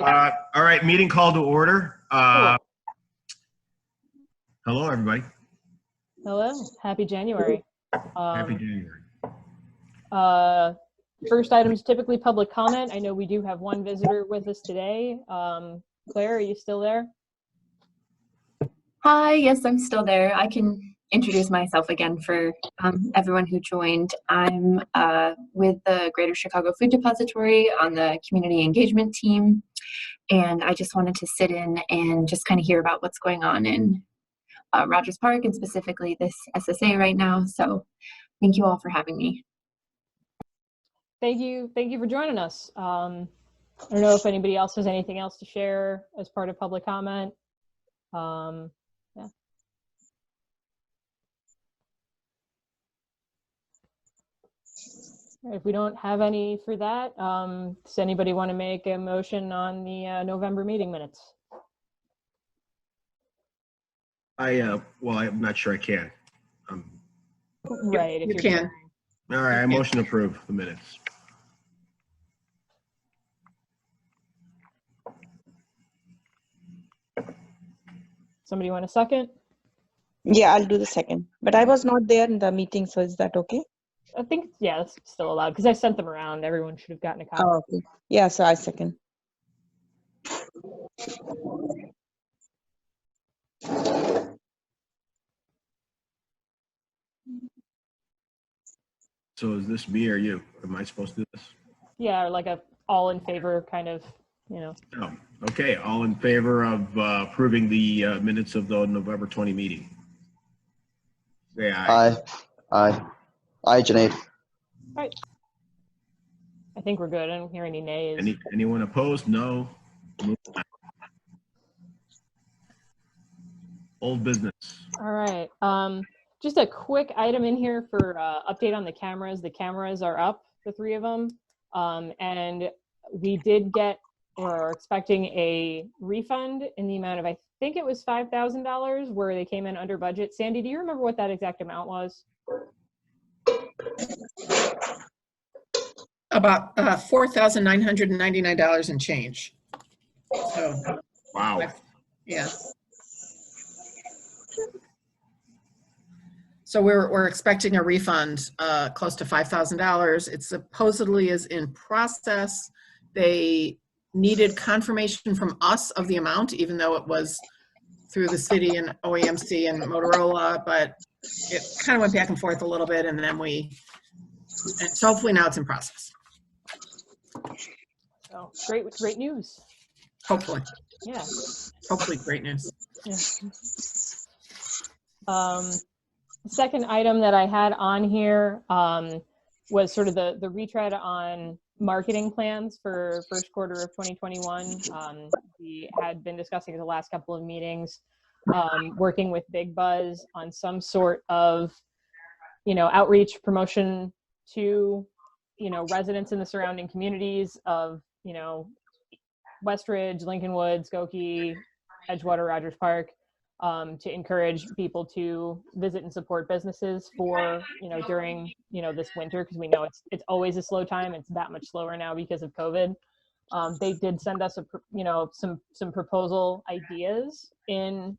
All right, meeting called to order. Hello, everybody. Hello, happy January. Happy January. First item is typically public comment. I know we do have one visitor with us today. Claire, are you still there? Hi, yes, I'm still there. I can introduce myself again for everyone who joined. I'm with the Greater Chicago Food Depository on the community engagement team, and I just wanted to sit in and just kind of hear about what's going on in Rogers Park and specifically this SSA right now. So thank you all for having me. Thank you for joining us. I don't know if anybody else has anything else to share as part of public comment. Yeah. If we don't have any for that, does anybody want to make a motion on the November meeting minutes? Well, I'm not sure I can. Right, you can. All right, I motion to approve the minutes. Somebody want a second? Yeah, I'll do the second. But I was not there in the meeting, so is that okay? I think, yeah, that's still allowed because I sent them around. Everyone should have gotten a copy. Oh, okay. Yeah, so I second. So is this me or you? Am I supposed to do this? Yeah, like a all in favor kind of, you know. Oh, okay. All in favor of approving the minutes of the November 20 meeting? Say aye. Aye. Aye. Aye, Janae. All right. I think we're good. I don't hear any nays. Anyone opposed? No. Move on. Old business. All right. Just a quick item in here for update on the cameras. The cameras are up, the 3 of them. And we did get or are expecting a refund in the amount of, I think it was $5,000 where they came in under budget. Sandy, do you remember what that exact amount was? About $4,999 and change. So, Wow. yeah. So we're expecting a refund close to $5,000. It supposedly is in process. They needed confirmation from us of the amount, even though it was through the city and OEMC and Motorola, but it kind of went back and forth a little bit, and then so hopefully now it's in process. Oh, great news. Hopefully. Yeah. Hopefully great news. Yeah. Second item that I had on here was sort of the retread on marketing plans for first quarter of 2021. We had been discussing the last couple of meetings, working with Big Buzz on some sort of, outreach promotion to, residents in the surrounding communities of, Westridge, Lincoln Woods, Skokie, Edgewater, Rogers Park. To encourage people to visit and support businesses for, during, this winter, because we know it's always a slow time. It's that much slower now because of COVID. They did send us some proposal ideas in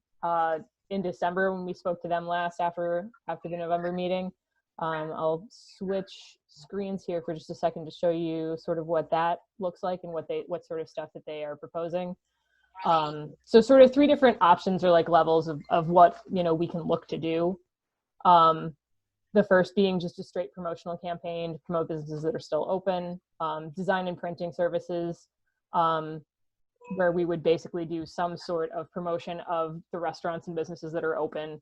December when we spoke to them last after the November meeting. I'll switch screens here for just a second to show you sort of what that looks like and what sort of stuff that they are proposing. So sort of 3 different options or like levels of what, we can look to do. The first being just a straight promotional campaign to promote businesses that are still open, design and printing services, where we would basically do some sort of promotion of the restaurants and businesses that are open.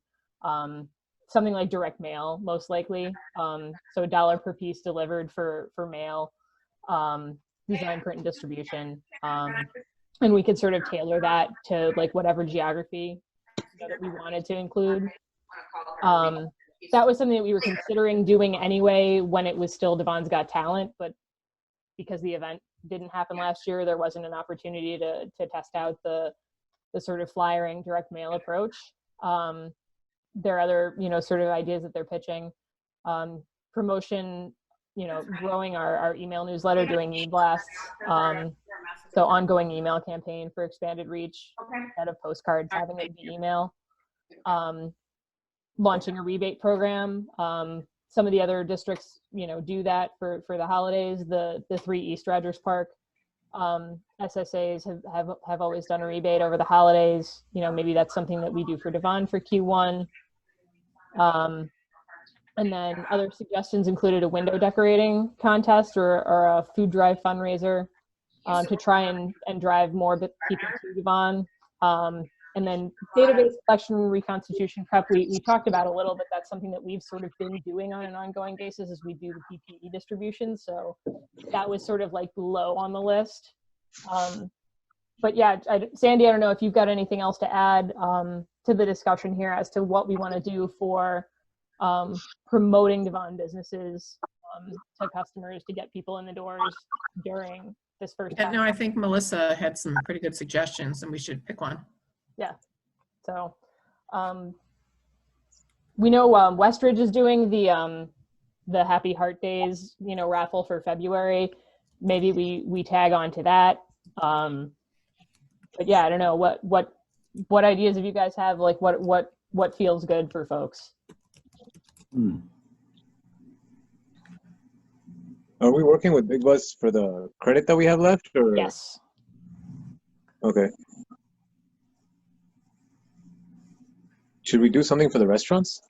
Something like direct mail, most likely. So $1 per piece delivered for mail, design, print, and distribution. And we could sort of tailor that to like whatever geography that we wanted to include. That was something that we were considering doing anyway when it was still Devon's Got Talent, but because the event didn't happen last year, there wasn't an opportunity to test out the sort of flyering direct mail approach. There are other, sort of ideas that they're pitching. Promotion, growing our email newsletter, doing e-blasts. So ongoing email campaign for expanded reach, instead of postcards, having it be email. Launching a rebate program. Some of the other districts, do that for the holidays. The 3 East Rogers Park SSAs have always done a rebate over the holidays. Maybe that's something that we do for Devon for Q1. And then other suggestions included a window decorating contest or a food drive fundraiser to try and drive more people to Devon. And then database collection reconstitution prep, we talked about a little bit. That's something that we've sort of been doing on an ongoing basis as we do the PPE distribution. So that was sort of like low on the list. But yeah, Sandy, I don't know if you've got anything else to add to the discussion here as to what we want to do for promoting Devon businesses to customers to get people in the doors during this first time. No, I think Melissa had some pretty good suggestions and we should pick one. Yeah. So we know Westridge is doing the Happy Heart Days, raffle for February. Maybe we tag on to that. But yeah, I don't know what ideas if you guys have, like what feels good for folks. Are we working with Big Bus for the credit that we have left, or? Yes. Okay. Should we do something for the restaurants?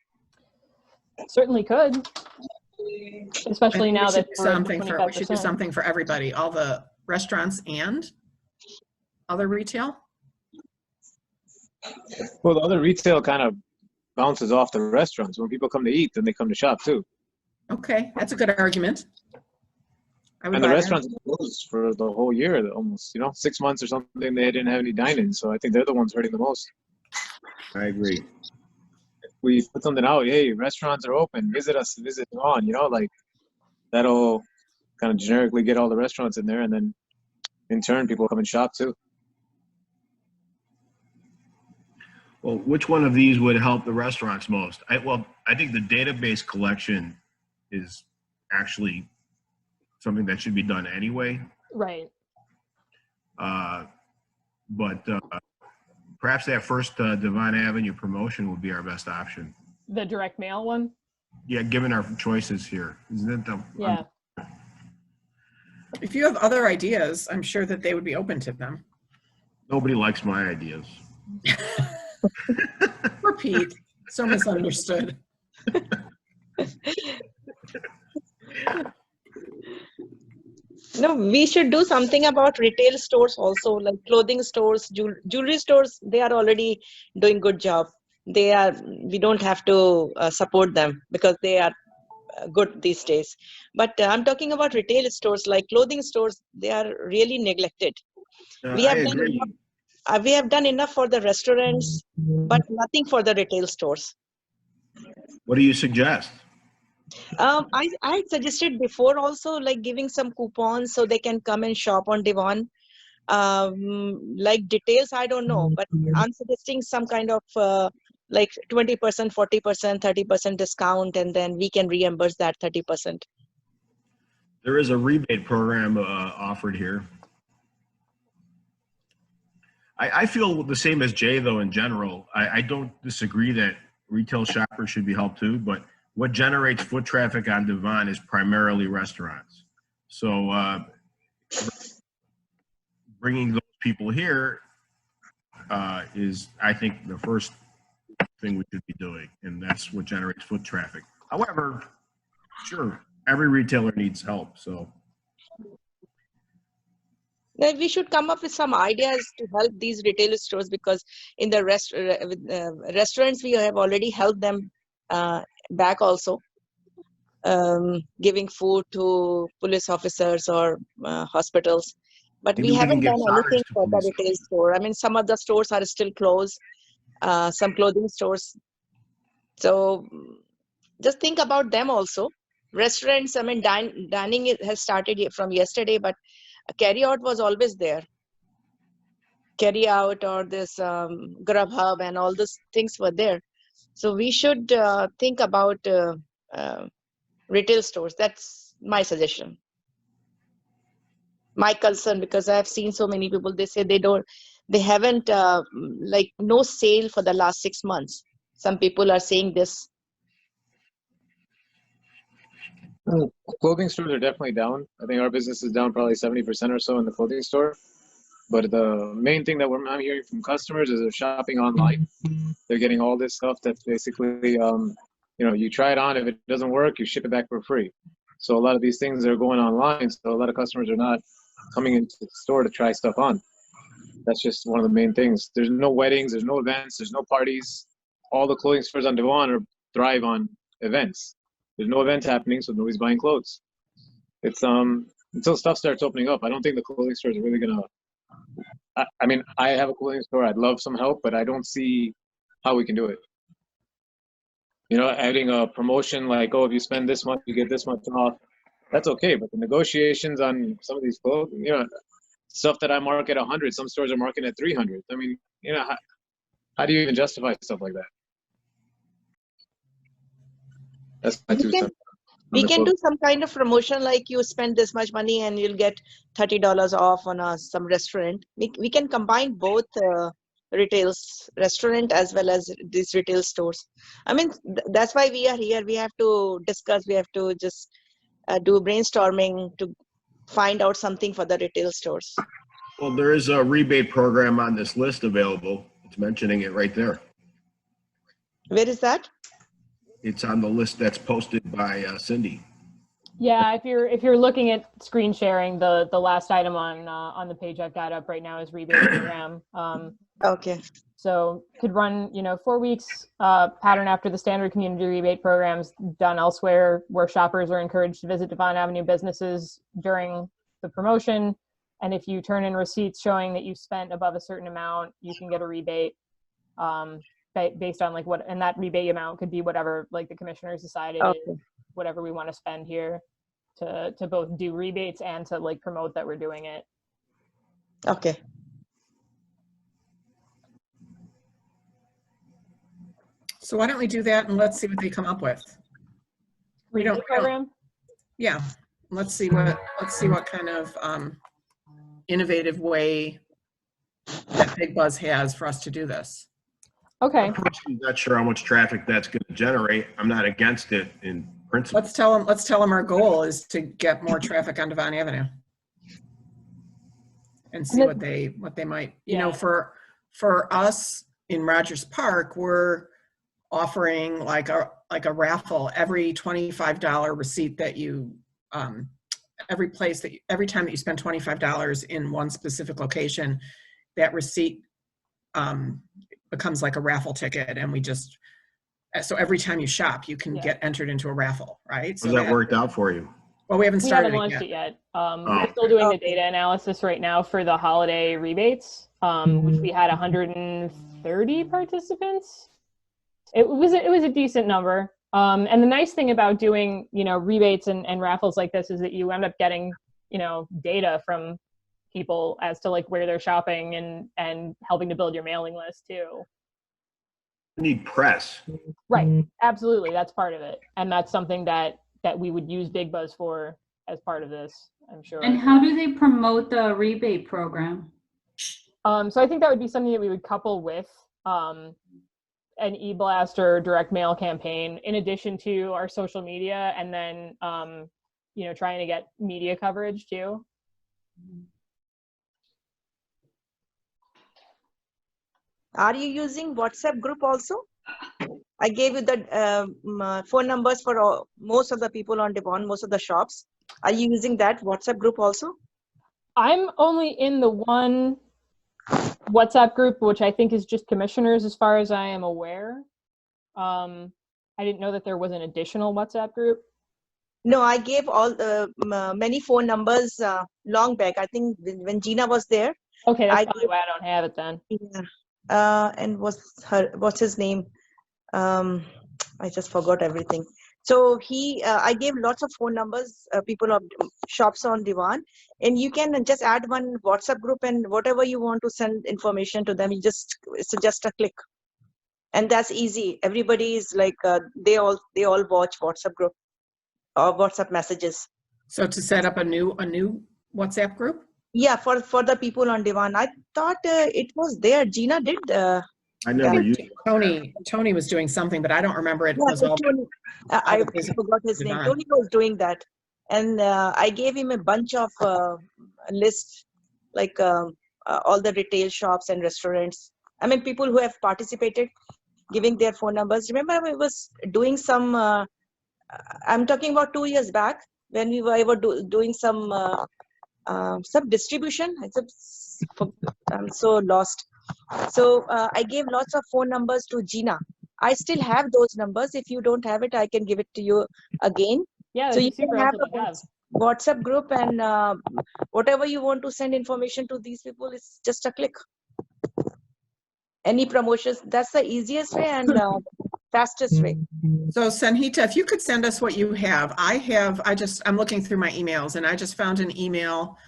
Certainly could. Especially now that we should do something for everybody, all the restaurants and other retail. Well, the other retail kind of bounces off the restaurants. When people come to eat, then they come to shop too. Okay, that's a good argument. And the restaurants are closed for the whole year, almost, 6 months or something. They didn't have any dine-in, so I think they're the ones hurting the most. I agree. If we put something out, hey, restaurants are open, visit us, visit on, like that'll kind of generically get all the restaurants in there, and then in turn, people come and shop too. Well, which one of these would help the restaurants most? I think the database collection is actually something that should be done anyway. Right. But perhaps that first Devon Avenue promotion would be our best option. The direct mail one? Yeah, given our choices here. Isn't it? Yeah. If you have other ideas, I'm sure that they would be open to them. Nobody likes my ideas. Repeat. So misunderstood. No, we should do something about retail stores also, like clothing stores, jewelry stores. They are already doing good job. We don't have to support them because they are good these days. But I'm talking about retail stores, like clothing stores. They are really neglected. We have done enough for the restaurants, but nothing for the retail stores. What do you suggest? I suggested before also, like giving some coupons so they can come and shop on Devon. Like details, I don't know, but I'm suggesting some kind of like 20%, 40%, 30% discount, and then we can reimburse that 30%. There is a rebate program offered here. I feel the same as Jay, though, in general. I don't disagree that retail shoppers should be helped too, but what generates foot traffic on Devon is primarily restaurants. So bringing those people here is, I think, the first thing we should be doing, and that's what generates foot traffic. However, sure, every retailer needs help, so. We should come up with some ideas to help these retail stores, because in the restaurants, we have already helped them back also, giving food to police officers or hospitals. But Maybe we haven't can done give anything to for the police retail store. I mean, some of the stores are still closed, some clothing stores. So just think about them also. Restaurants, I mean, dining has started from yesterday, but carry out was always there. Carry out or this Grubhub and all those things were there. So we should think about retail stores. That's my suggestion. my concern, because I've seen so many people, they say they haven't like no sale for the last 6 months. Some people are saying this. Clothing stores are definitely down. I think our business is down probably 70% or so in the clothing store. But the main thing that I'm hearing from customers is they're shopping online. They're getting all this stuff that's basically, you try it on. If it doesn't work, you ship it back for free. So a lot of these things are going online. So a lot of customers are not coming into the store to try stuff on. That's just one of the main things. There's no weddings, there's no events, there's no parties. All the clothing stores on Devon thrive on events. There's no events happening, so nobody's buying clothes. It's until stuff starts opening up, I don't think the clothing stores are really gonna. I mean, I have a clothing store. I'd love some help, but I don't see how we can do it. Adding a promotion like, oh, if you spend this much, you get this much off. That's okay, but the negotiations on some of these clothes, stuff that I mark at 100, some stores are marking at 300. I mean, how do you even justify stuff like that? That's my 2 cents. We can do some kind of promotion, like you spend this much money and you'll get $30 off on some restaurant. We can combine both restaurant as well as these retail stores. I mean, that's why we are here. We have to discuss. We have to just do brainstorming to find out something for the retail stores. Well, there is a rebate program on this list available. It's mentioning it right there. Where is that? It's on the list that's posted by Cindy. Yeah, if you're looking at screen sharing, the last item on the page I've got up right now is rebate program. Okay. So could run 4 weeks pattern after the standard community rebate programs done elsewhere, where shoppers are encouraged to visit Devon Avenue businesses during the promotion, and if you turn in receipts showing that you spent above a certain amount, you can get a rebate. Based on and that rebate amount could be whatever the commissioners decided, whatever we want to spend here to both do rebates and to promote that we're doing it. Okay. So why don't we do that and let's see what they come up with. Rebate program? Yeah, let's see what kind of innovative way that Big Buzz has for us to do this. Okay. I'm not sure how much traffic that's going to generate. I'm not against it in principle. Let's tell them our goal is to get more traffic on Devon Avenue, and see what they might. For us in Rogers Park, we're offering like a raffle every $25 receipt that you every time that you spend $25 in one specific location, that receipt becomes like a raffle ticket, and so every time you shop, you can get entered into a raffle, right? So How's that worked out for you? Well, we haven't started launched it yet. We're still doing the data analysis right now for the holiday rebates, which we had 130 participants. It was a decent number. And the nice thing about doing, rebates and raffles like this is that you end up getting, data from people as to where they're shopping and helping to build your mailing list too. You need press. Right. Absolutely. That's part of it. And that's something that we would use Big Buzz for as part of this, I'm sure. And how do they promote the rebate program? So I think that would be something that we would couple with an e-blast or direct mail campaign, in addition to our social media, and then trying to get media coverage too. Are you using WhatsApp group also? I gave you the phone numbers for most of the people on Devon, most of the shops. Are you using that WhatsApp group also? I'm only in the one WhatsApp group, which I think is just commissioners as far as I am aware. I didn't know that there was an additional WhatsApp group. No, I gave all the many phone numbers long back. I think when Gina was there. Okay, that's probably why I don't have it then. Yeah. And what's his name? I just forgot everything. So I gave lots of phone numbers, people of shops on Devon, and you can just add one WhatsApp group, and whatever you want to send information to them, it's just a click, and that's easy. Everybody is they all watch WhatsApp group or WhatsApp messages. So to set up a new WhatsApp group? Yeah, for the people on Devon. I thought it was there. Gina did. I never Yeah. used Tony was doing something, but I don't remember it Yeah, was all. Tony, I the business forgot his name. Devon. Tony was doing that, and I gave him a bunch of lists, like all the retail shops and restaurants. I mean, people who have participated, giving their phone numbers. Remember, I was doing some. I'm talking about 2 years back when I were doing some distribution. I'm so lost. So I gave lots of phone numbers to Gina. I still have those numbers. If you don't have it, I can give it to you again. Yeah, So that'd you be super can have helpful a to have. WhatsApp group, and whatever you want to send information to these people, it's just a click. Any promotions, that's the easiest way and fastest way. So Sanhita, if you could send us what you have. I'm looking through my emails and I just found an email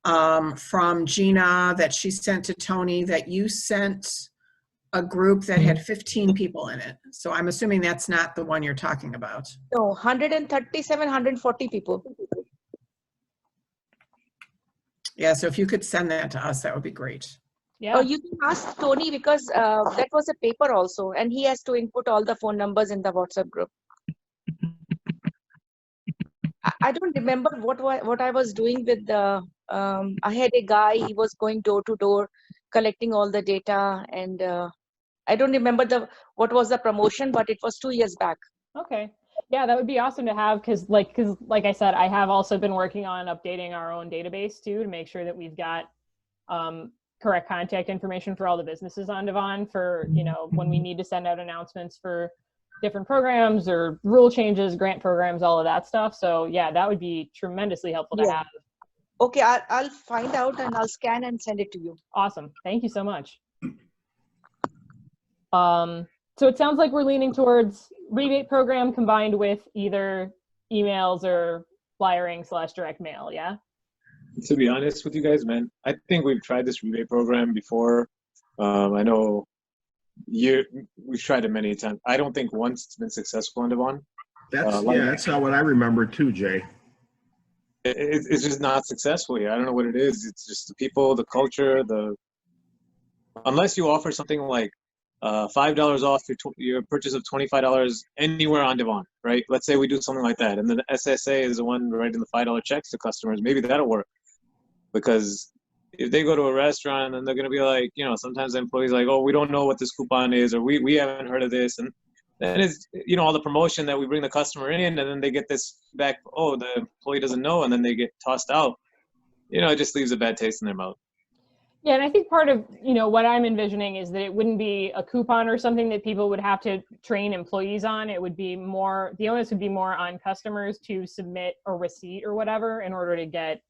from Gina that she sent to Tony that you sent a group that had 15 people in it. So I'm assuming that's not the one you're talking about. No, 137, 140 people. Yeah, so if you could send that to us, that would be great. Yeah. Oh, you can ask Tony because that was a paper also, and he has to input all the phone numbers in the WhatsApp group. I don't remember what I was doing with the. I had a guy. He was going door to door, collecting all the data, and I don't remember what was the promotion, but it was 2 years back. Okay. Yeah, that would be awesome to have because like I said, I have also been working on updating our own database too to make sure that we've got correct contact information for all the businesses on Devon for, when we need to send out announcements for different programs or rule changes, grant programs, all of that stuff. So yeah, that would be tremendously helpful to have. Okay, I'll find out and I'll scan and send it to you. Awesome. Thank you so much. So it sounds like we're leaning towards rebate program combined with either emails or flyering / direct mail. Yeah. To be honest with you guys, man, I think we've tried this rebate program before. I know we've tried it many times. I don't think once it's been successful in Devon. That's not what I remember too, Jay. It's just not successful here. I don't know what it is. It's just the people, the culture, unless you offer something like $5 off your purchase of $25 anywhere on Devon, right? Let's say we do something like that, and then the SSA is the one writing the $5 checks to customers. Maybe that'll work, because if they go to a restaurant and they're gonna be like, sometimes the employees are like, oh, we don't know what this coupon is, or we haven't heard of this, and then it's all the promotion that we bring the customer in, and then they get this back. Oh, the employee doesn't know, and then they get tossed out. It just leaves a bad taste in their mouth. Yeah, and I think part of, what I'm envisioning is that it wouldn't be a coupon or something that people would have to train employees on. It would be more, the onus would be more on customers to submit a receipt or whatever in order to get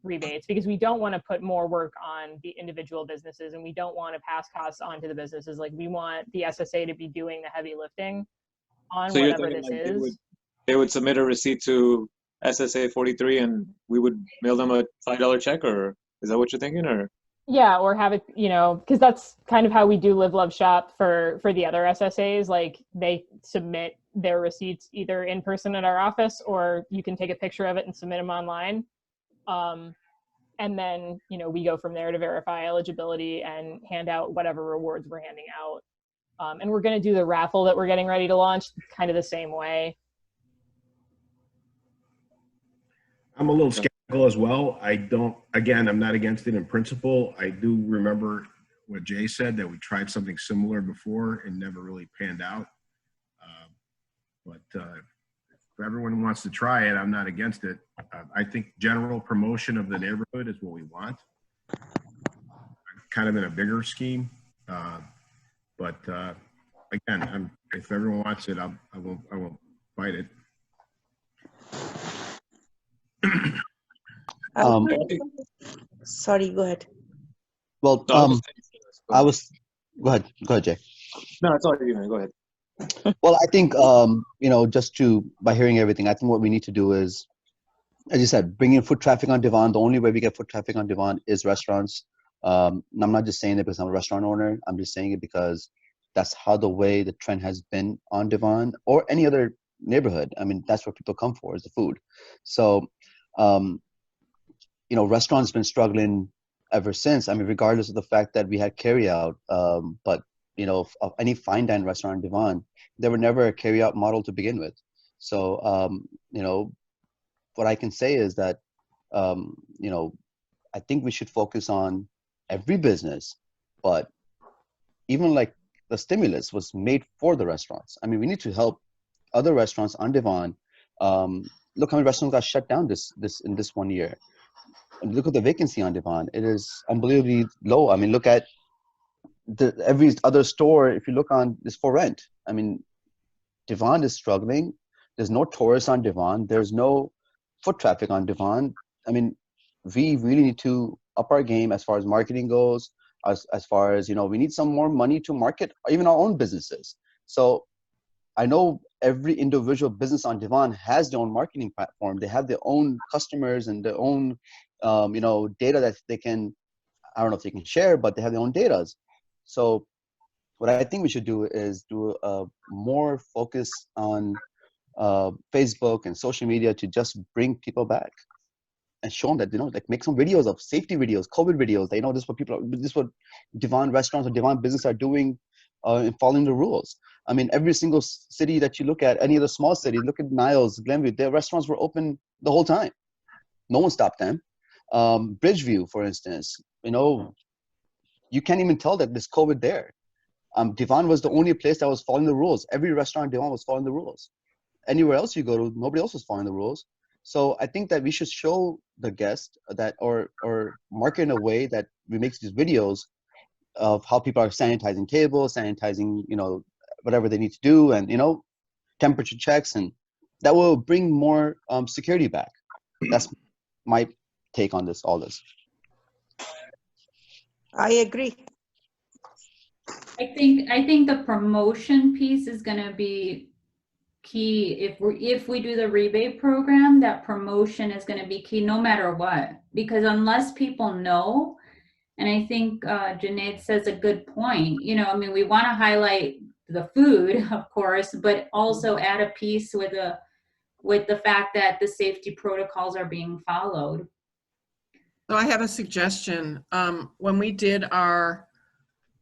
rebates, because we don't want to put more work on the individual businesses and we don't want to pass costs on to the businesses. Like, we want the SSA to be doing the heavy lifting on So whatever this is. They would submit a receipt to SSA 43 and we would mail them a $5 check, or is that what you're thinking? Or yeah, or have it, because that's kind of how we do Live, Love, Shop for the other SSAs. Like, they submit their receipts either in person at our office, or you can take a picture of it and submit them online. And then, we go from there to verify eligibility and hand out whatever rewards we're handing out. And we're going to do the raffle that we're getting ready to launch kind of the same way. I'm a little skeptical as well. I'm not against it in principle. I do remember what Jay said, that we tried something similar before and never really panned out. But if everyone wants to try it, I'm not against it. I think general promotion of the neighborhood is what we want, kind of in a bigger scheme. But again, if everyone wants it, I won't fight it. Sorry, go ahead. Well, go ahead, Jay. No, it's all you, man. Go ahead. Well, I think, by hearing everything, I think what we need to do is, as you said, bring in foot traffic on Devon. The only way we get foot traffic on Devon is restaurants. And I'm not just saying it because I'm a restaurant owner. I'm just saying it because that's how the way the trend has been on Devon or any other neighborhood. I mean, that's what people come for, is the food. So restaurants been struggling ever since. I mean, regardless of the fact that we had carry out, but of any fine dine restaurant in Devon, there were never a carry out model to begin with. So, what I can say is that, I think we should focus on every business, but even like the stimulus was made for the restaurants. I mean, we need to help other restaurants on Devon. Look how many restaurants got shut down in this 1 year. And look at the vacancy on Devon. It is unbelievably low. I mean, look at every other store. If you look on, is for rent. I mean, Devon is struggling. There's no tourists on Devon. There's no foot traffic on Devon. I mean, we really need to up our game as far as marketing goes. As far as, we need some more money to market even our own businesses. So I know every individual business on Devon has their own marketing platform. They have their own customers and their own, data that they can, I don't know if they can share, but they have their own data. So what I think we should do is do a more focus on Facebook and social media to just bring people back and show them that, like make some videos of safety videos, COVID videos. They know this is what Devon restaurants or Devon business are doing and following the rules. I mean, every single city that you look at, any of the small cities, look at Niles, Glenview, their restaurants were open the whole time. No one stopped them. Bridgeview, for instance, you can't even tell that there's COVID there. Devon was the only place that was following the rules. Every restaurant in Devon was following the rules. Anywhere else you go to, nobody else was following the rules. So I think that we should show the guest that, or market in a way that we make these videos of how people are sanitizing tables, sanitizing, whatever they need to do, and, temperature checks, and that will bring more security back. That's my take on all this. I agree. I think the promotion piece is going to be key. If we do the rebate program, that promotion is going to be key no matter what, because unless people know, and I think Junaid says a good point, we want to highlight the food, of course, but also add a piece with the fact that the safety protocols are being followed. So I have a suggestion. When we did our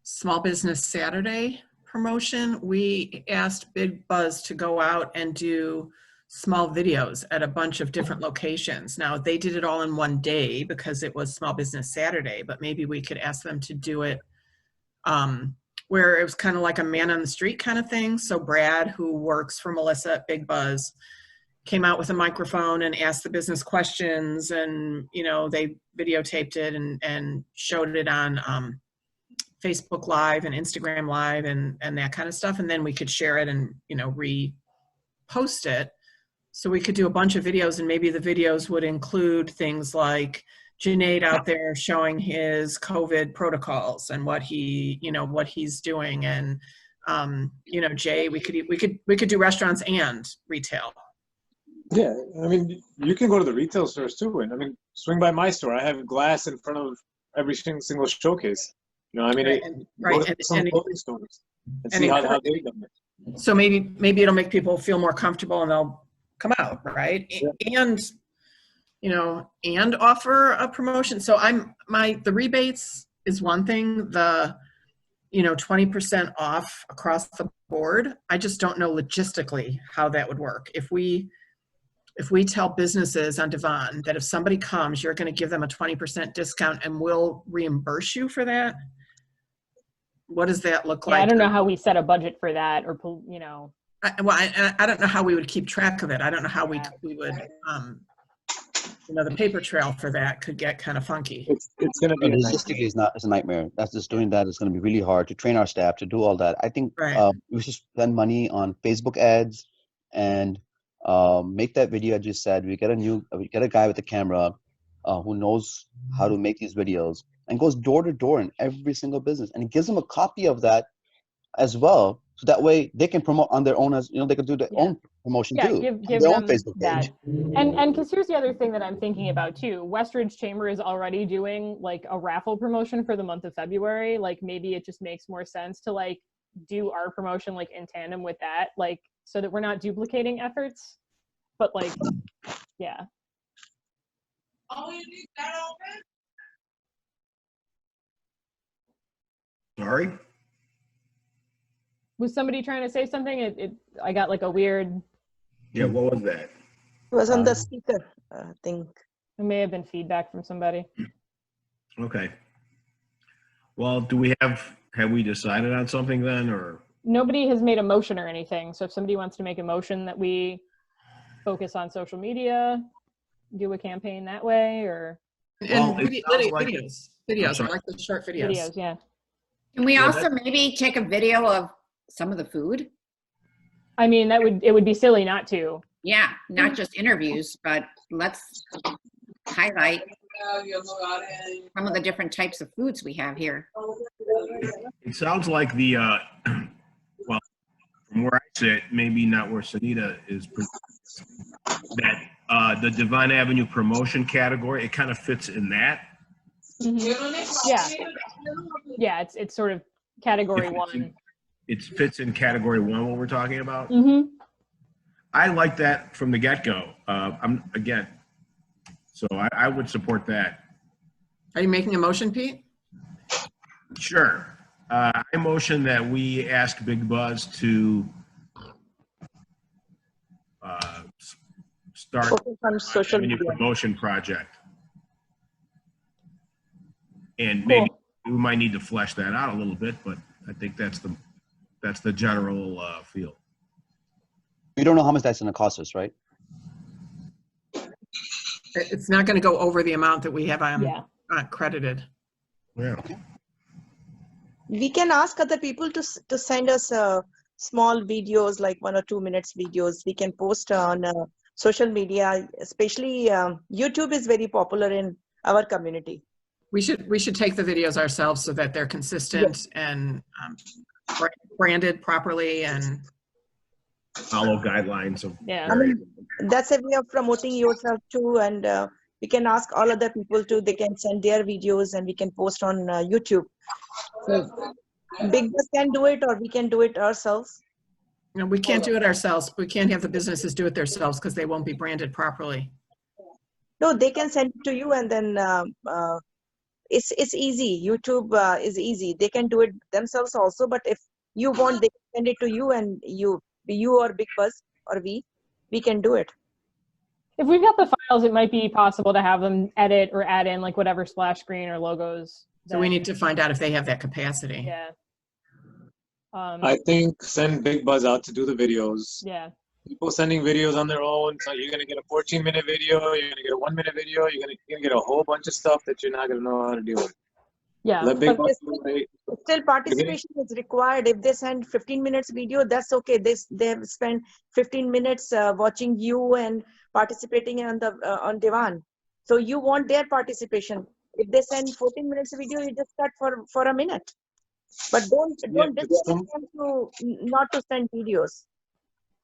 Small Business Saturday promotion, we asked Big Buzz to go out and do small videos at a bunch of different locations. Now, they did it all in one day because it was Small Business Saturday, but maybe we could ask them to do it where it was kind of like a man on the street kind of thing. So Brad, who works for Melissa at Big Buzz, came out with a microphone and asked the business questions, and they videotaped it and showed it on Facebook Live and Instagram Live and that kind of stuff. And then we could share it and, repost it. So we could do a bunch of videos, and maybe the videos would include things like Junaid out there showing his COVID protocols and what he's doing. And, Jay, we could do restaurants and retail. Yeah, I mean, you can go to the retail stores too, and swing by my store. I have glass in front of every single showcase. Go to some clothing stores and see how they've done it. So maybe it'll make people feel more comfortable and they'll come out, right? Yeah. And offer a promotion. So the rebates is one thing. The 20% off across the board. I just don't know logistically how that would work. If we tell businesses on Devon that if somebody comes, you're going to give them a 20% discount and we'll reimburse you for that. What does that look like? I don't know how we set a budget for that, or I don't know how we would keep track of it. I don't know how we would. The paper trail for that could get kind of funky. It's going to be logistically is a nightmare. That's just doing that is going to be really hard to train our staff to do all that. I think we should spend money on Facebook ads and make that video. I just said we get a guy with a camera who knows how to make these videos and goes door to door in every single business, and it gives them a copy of that as well, so that way they can promote on their own, as they can do their own promotion too. Give their them own Facebook page. And because here's the other thing that I'm thinking about too. Westridge Chamber is already doing like a raffle promotion for the month of February. Like maybe it just makes more sense to like do our promotion like in tandem with that, like so that we're not duplicating efforts. But like, yeah. Sorry? Was somebody trying to say something? I got like a weird, Yeah, what was that? It was on the speaker thing. it may have been feedback from somebody. Okay. Well, have we decided on something then, or? Nobody has made a motion or anything. So if somebody wants to make a motion that we focus on social media, do a campaign that way, or Well, it sounds like- videos. I'm I sorry. like the short videos. videos, yeah. Can we Yeah, also maybe take a video of some of the food? I mean, it would be silly not to. Yeah, not just interviews, but let's highlight some of the different types of foods we have here. It sounds like well, from where I sit, maybe not where Sunita is, that the Devon Avenue promotion category, it kind of fits in that. Yeah. Yeah, it's sort of category one. It fits in category one, what we're talking about. Mm-hmm. I like that from the get-go. So I would support that. Are you making a motion, Pete? Sure. I motion that we ask Big Buzz to start Focus on social a media. promotion project. And maybe we might need to flesh that out a little bit, but I think that's the general feel. We don't know how much that's going to cost us, right? It's not going to go over the amount that we have Yeah. credited. Yeah. We can ask other people to send us small videos, like 1 or 2 minutes videos. We can post on social media, especially YouTube is very popular in our community. We should take the videos ourselves so that they're consistent and branded properly and Follow guidelines of. Yeah. I mean, that's a way of promoting yourself too, and we can ask all other people too. They can send their videos and we can post on YouTube. So Big Boss can do it, or we can do it ourselves. No, we can't do it ourselves. We can't have the businesses do it themselves because they won't be branded properly. No, they can send it to you, and then it's easy. YouTube is easy. They can do it themselves also, but if you want, they can send it to you, and you or Big Buzz or we can do it. If we've got the files, it might be possible to have them edit or add in like whatever splash screen or logos. So we need to find out if they have that capacity. Yeah. I think send Big Buzz out to do the videos. Yeah. People sending videos on their own. So you're gonna get a 14-minute video. You're gonna get a 1-minute video. You're gonna get a whole bunch of stuff that you're not gonna know how to deal with. Yeah. Let Big But Buzz do it. still participation is required. If they send 15 minutes video, that's okay. They have spent 15 minutes watching you and participating on Devon. So you want their participation. If they send 14 minutes video, you just cut for a minute. But don't discourage them to not to send videos.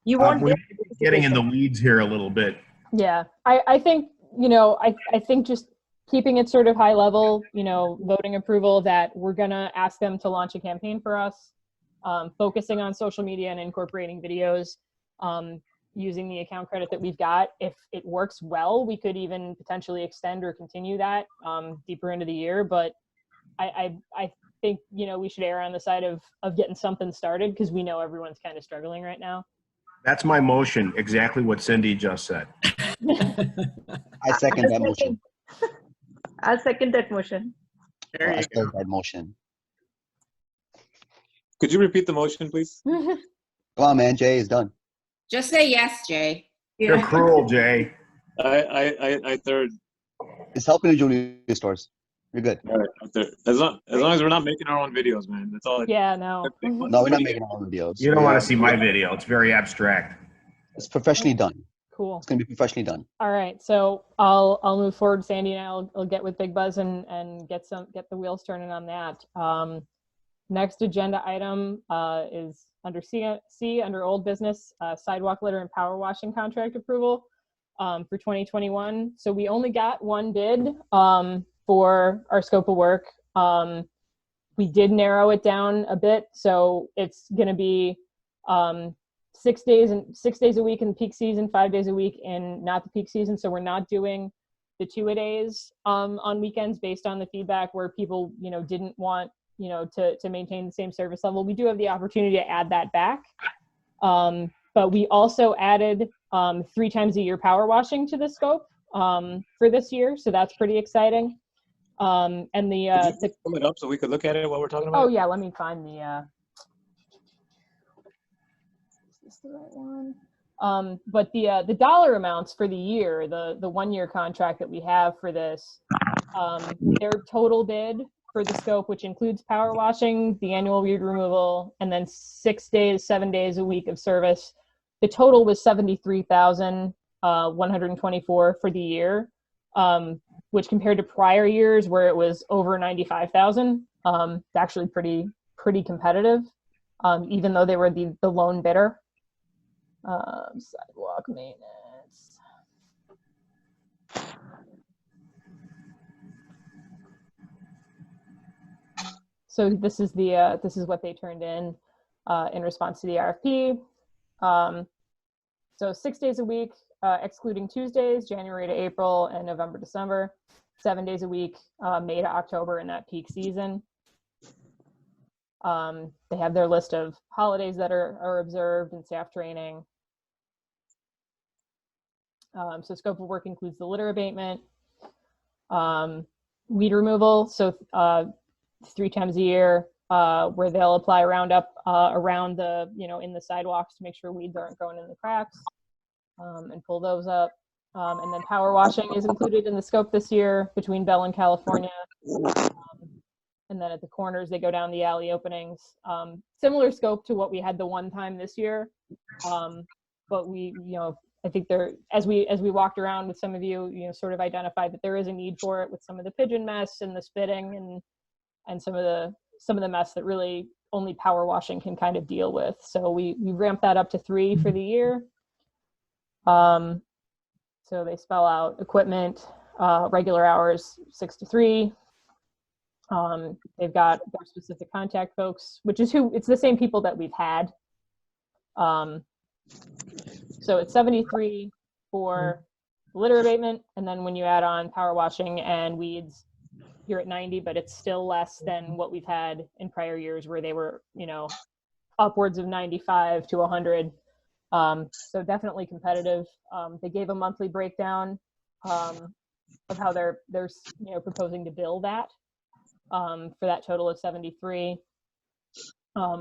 You want We're their getting in the participation. weeds here a little bit. Yeah. I think, I think just keeping it sort of high level, voting approval that we're going to ask them to launch a campaign for us, focusing on social media and incorporating videos, using the account credit that we've got. If it works well, we could even potentially extend or continue that deeper into the year. But I think, we should err on the side of getting something started because we know everyone's kind of struggling right now. That's my motion, exactly what Cindy just said. I second that motion. I'll second that motion. There I you go. second that motion. Could you repeat the motion, please? Come on, man. Jay is done. Just say yes, Jay. You're cruel, Jay. I third. It's helping the jewelry stores. You're good. All right, I third. As long as we're not making our own videos, man. That's all. Yeah, no. No, we're not making our own videos. You don't want to see my video. It's very abstract. It's professionally done. Cool. It's going to be professionally done. All right, so I'll move forward, Sandy, and I'll get with Big Buzz and get the wheels turning on that. Next agenda item is under C under old business, sidewalk litter and power washing contract approval for 2021. So we only got one bid for our scope of work. We did narrow it down a bit, so it's going to be 6 days a week in peak season, 5 days a week in not the peak season. So we're not doing the 2-a-days on weekends based on the feedback where people, didn't want, to maintain the same service level. We do have the opportunity to add that back. But we also added 3 times a year power washing to the scope for this year. So that's pretty exciting. And Could you pull it up so we could look at it while we're talking about oh it? yeah, let me find the, is this the right one? But the dollar amounts for the year, the 1-year contract that we have for this, their total bid for the scope, which includes power washing, the annual weed removal, and then 6 days, 7 days a week of service. The total was $73,124 for the year, which compared to prior years where it was over $95,000, it's actually pretty competitive, even though they were the lone bidder. Sidewalk maintenance. So this is what they turned in response to the RFP. So 6 days a week, excluding Tuesdays, January to April and November, December, 7 days a week, May to October in that peak season. They have their list of holidays that are observed and staff training. So scope of work includes the litter abatement, weed removal, so 3 times a year, where they'll apply Roundup around the, in the sidewalks to make sure weeds aren't growing in the cracks, and pull those up. And then power washing is included in the scope this year between Bell and California. And then at the corners, they go down the alley openings. Similar scope to what we had the one time this year. But we, I think there, as we walked around with some of you, sort of identified that there is a need for it with some of the pigeon mess and the spitting and some of the mess that really only power washing can kind of deal with. So we ramped that up to 3 for the year. So they spell out equipment, regular hours 6 to 3. They've got their specific contact folks, which is it's the same people that we've had. So it's 73 for litter abatement, and then when you add on power washing and weeds, you're at 90, but it's still less than what we've had in prior years where they were, upwards of 95 to 100. So definitely competitive. They gave a monthly breakdown of how they're proposing to bill that for that total of 73,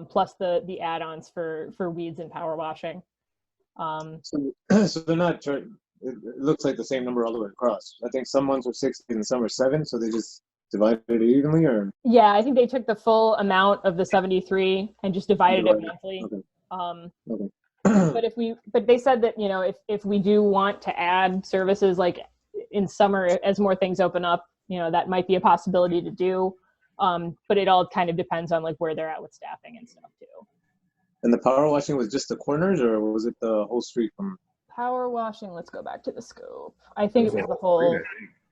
plus the add-ons for weeds and power washing. So they're not charging. It looks like the same number all the way across. I think some months are 60 and some are 7, so they just divided it evenly, or? Yeah, I think they took the full amount of the 73 and just divided it monthly. Okay. But they said that, if we do want to add services like in summer, as more things open up, that might be a possibility to do. But it all kind of depends on like where they're at with staffing and stuff too. And the power washing was just the corners, or was it the whole street from? Power washing, let's go back to the scope. I think it was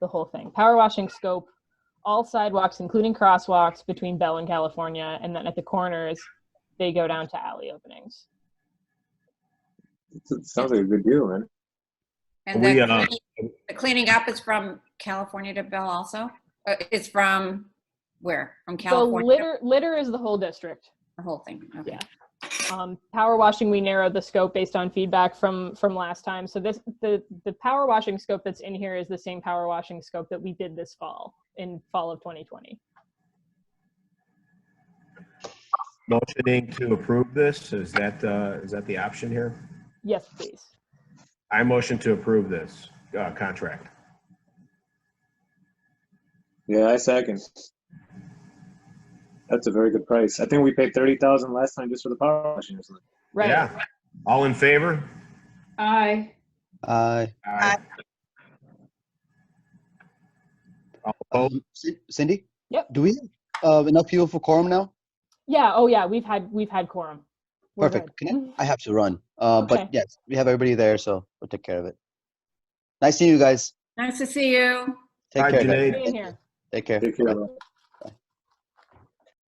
the whole thing. Power washing scope, all sidewalks, including crosswalks between Bell and California, and then at the corners, they go down to alley openings. It sounds like a good deal, man. And the cleaning up is from California to Bell also? It's from where? From California? So litter is the whole district. The whole thing, okay. Yeah. Power washing, we narrowed the scope based on feedback from last time. So the power washing scope that's in here is the same power washing scope that we did this fall, in fall of 2020. Motioning to approve this, is that the option here? Yes, please. I motion to approve this contract. Yeah, I second. That's a very good price. I think we paid $30,000 last time just for the power washing or something. Right. Yeah. All in favor? Aye. Aye. All opposed? Cindy? Yep. Do we have enough people for quorum now? Yeah. Oh yeah. We've had quorum. We're Perfect. good. I have to run. Okay. But yes, we have everybody there, so we'll take care of it. Nice seeing you guys. Nice to see you. Take Bye, care. Junaid. guys. Being here. Take care. Take care. Bye. Bro.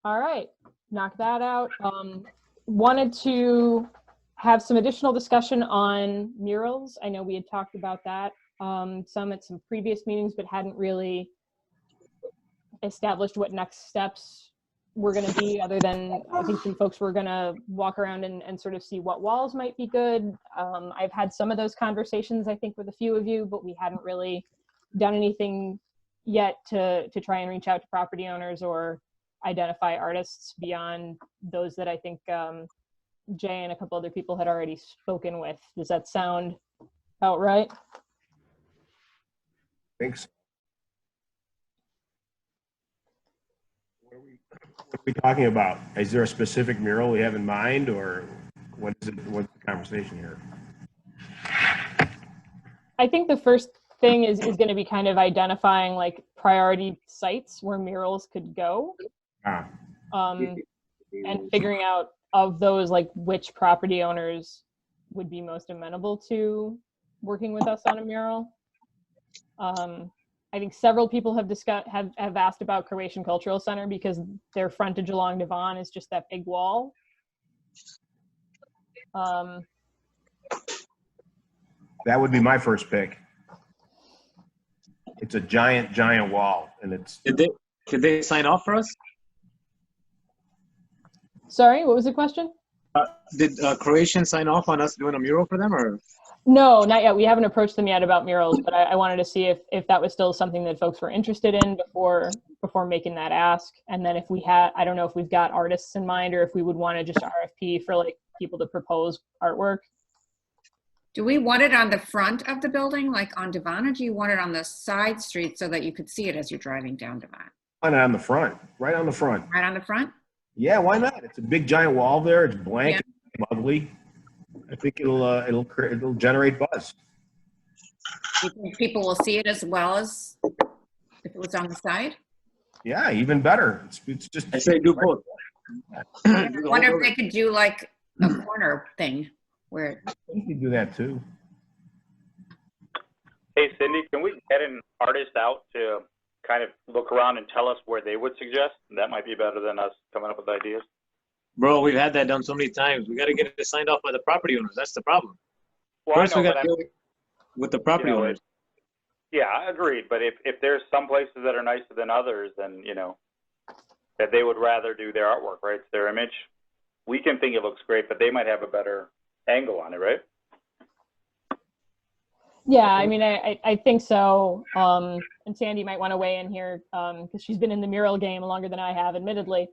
All right, knock that out. Wanted to have some additional discussion on murals. I know we had talked about that some at some previous meetings, but hadn't really established what next steps were going to be, other than I think some folks were going to walk around and sort of see what walls might be good. I've had some of those conversations, I think, with a few of you, but we hadn't really done anything yet to try and reach out to property owners or identify artists beyond those that I think Jay and a couple other people had already spoken with. Does that sound about right? Thanks. What are we talking about? Is there a specific mural we have in mind, or what is it? What's the conversation here? I think the first thing is going to be kind of identifying like priority sites where murals could go, and figuring out of those, like, which property owners would be most amenable to working with us on a mural. I think several people have asked about Croatian Cultural Center because their frontage along Devon is just that big wall. That would be my first pick. It's a giant, giant wall, and it's. Did they sign off for us? Sorry, what was the question? Did Croatian sign off on us doing a mural for them, or? No, not yet. We haven't approached them yet about murals, but I wanted to see if that was still something that folks were interested in before making that ask. And then if we had, I don't know if we've got artists in mind or if we would want to just RFP for like people to propose artwork. Do we want it on the front of the building, like on Devon, or do you want it on the side street so that you could see it as you're driving down Devon? Why not on the front? Right on the front. Right on the front? Yeah, why not? It's a big giant wall there. It's blank, and lovely. I think it'll generate buzz. You think people will see it as well as if it was on the side? Yeah, even better. It's just. I say do both. I wonder if they could do like a corner thing where. You can do that too. Hey, Cindy, can we get an artist out to kind of look around and tell us where they would suggest? That might be better than us coming up with ideas. Bro, we've had that done so many times. We got to get it signed off by the property owners. That's the problem. Well, First, we I know, got to deal with the property owners. Yeah, agreed. But if there's some places that are nicer than others, then, that they would rather do their artwork, right? It's their image. We can think it looks great, but they might have a better angle on it, right? Yeah, I mean, I think so. And Sandy might want to weigh in here because she's been in the mural game longer than I have, admittedly.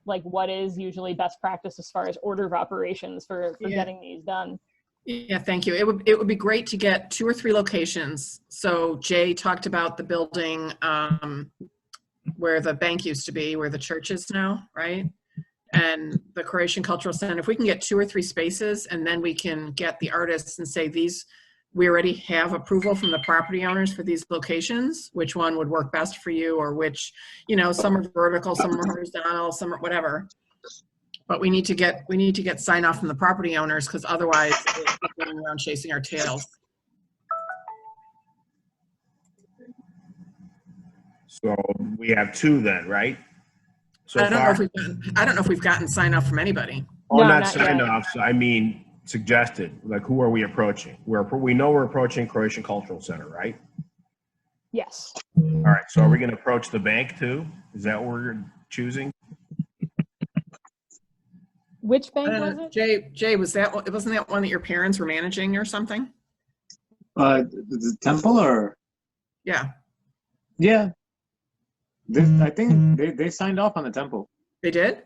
Like, what is usually best practice as far as order of operations for getting these done? Yeah, thank you. It would be great to get 2 or 3 locations. So Jay talked about the building where the bank used to be, where the church is now, right? And the Croatian Cultural Center. If we can get 2 or 3 spaces, and then we can get the artists and say, we already have approval from the property owners for these locations, which one would work best for you, or which, some are vertical, some are horizontal, some are whatever. But we need to get sign off from the property owners, because otherwise we're going around chasing our tails. So we have 2 then, right? So I don't know if we've gotten sign off from anybody. Oh, No, not not signed yet. off. So I mean, suggested. Like, who are we approaching? We know we're approaching Croatian Cultural Center, right? Yes. All right. So are we going to approach the bank too? Is that what we're choosing? Which bank was it? Jay, wasn't that one that your parents were managing or something? The temple, or? Yeah. Yeah. I think they signed off on the temple. They did?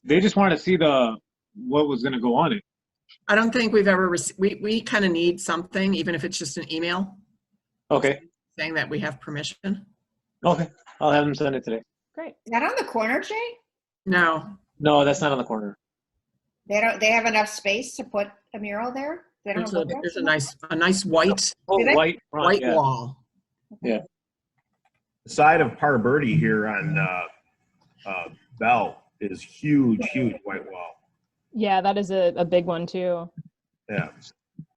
They just wanted to see what was going to go on it. I don't think we've ever we kind of need something, even if it's just an email. Okay. Saying that we have permission. Okay. I'll have them send it today. Great. Is that on the corner, Jay? No. No, that's not on the corner. They have enough space to put a mural there? They don't have There's a nice white White front, yeah. wall. Yeah. The side of Parberti here on Bell is huge white wall. Yeah, that is a big one too. Yeah.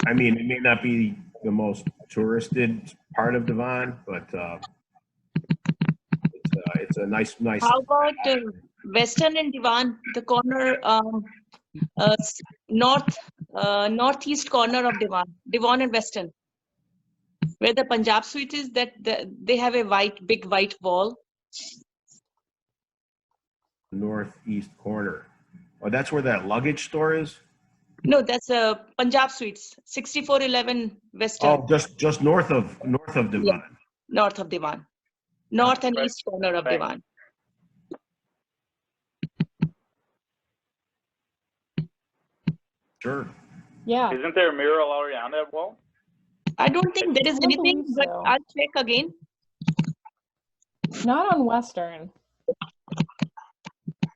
I mean, it may not be the most touristed part of Devon, but it's a nice. How about Western and Devon, the corner, northeast corner of Devon and Western? where the Punjab Suite is, they have a big white wall. Northeast corner. Oh, that's where that luggage store is? No, that's a Punjab Suites, 6411 Western. Oh, just north of Devon. Yeah. North of Devon. North and Right. east corner of Thanks. Devon. Sure. Yeah. Isn't there a mural already on that wall? I don't think there is I don't anything, believe but so. I'll check again. Not on Western.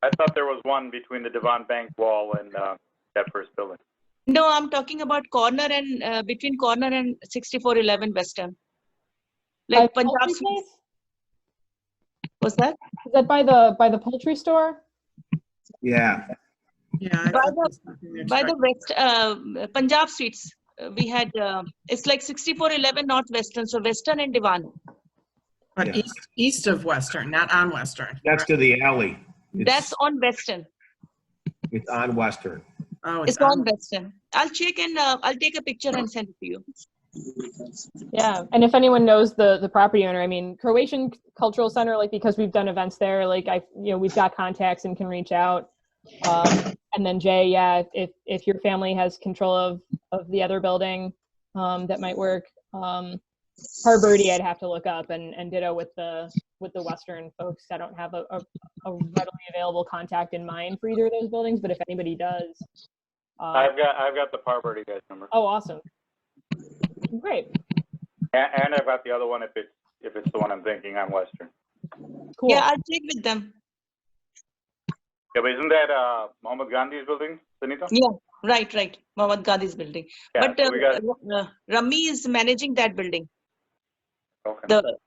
I thought there was one between the Devon Bank wall and that first building. No, I'm talking about corner and between corner and 6411 Western. Like By the Punjab poultry Suites. place? What's that? Is that by the poultry store? Yeah. Yeah. I By thought the- there's something there By the struck- West Punjab Suites, we had it's like 6411 Northwestern, so Western and Devon. But Yeah. east of Western, not on Western. Next to the alley. That's on Western. It's on Western. Oh, It's on Western. I'll check and I'll take a picture and send it to you. Yeah, and if anyone knows the property owner, I mean, Croatian Cultural Center, like, because we've done events there, like, we've got contacts and can reach out. And then Jay, yeah, if your family has control of the other building, that might work. Harbirdie, I'd have to look up, and ditto with the Western folks. I don't have a readily available contact in mind for either of those buildings, but if anybody does, I've got the Parbury guy's number. oh, awesome, great, And I've got the other one if it's the one I'm thinking on Western. cool. Yeah, I'll check with them. Yeah, but isn't that Mohammed Gandhi's building, Sunita? Yeah, right. Mohammed Gandhi's building. Yeah, But so we got Rami is managing that building. okay. The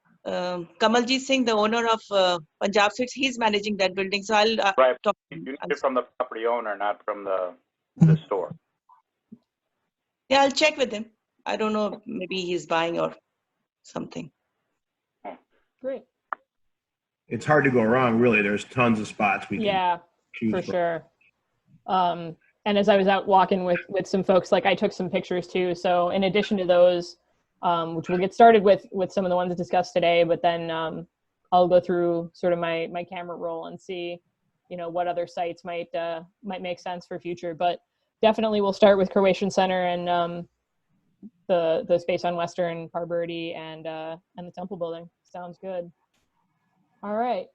Kamaljeet Singh, the owner of Punjab Suites, he's managing that building. So I'll Right. talk. You need it from the property owner, not from the store. Yeah, I'll check with him. I don't know, maybe he's buying or something. Great. It's hard to go wrong, really. There's tons of spots we can Yeah, choose for from. sure. And as I was out walking with some folks, like, I took some pictures too. So in addition to those, which we'll get started with some of the ones discussed today, but then I'll go through sort of my camera roll and see, what other sites might make sense for future. But definitely we'll start with Croatian Center and the space on Western, Parbury, and the Temple Building. Sounds good. All right.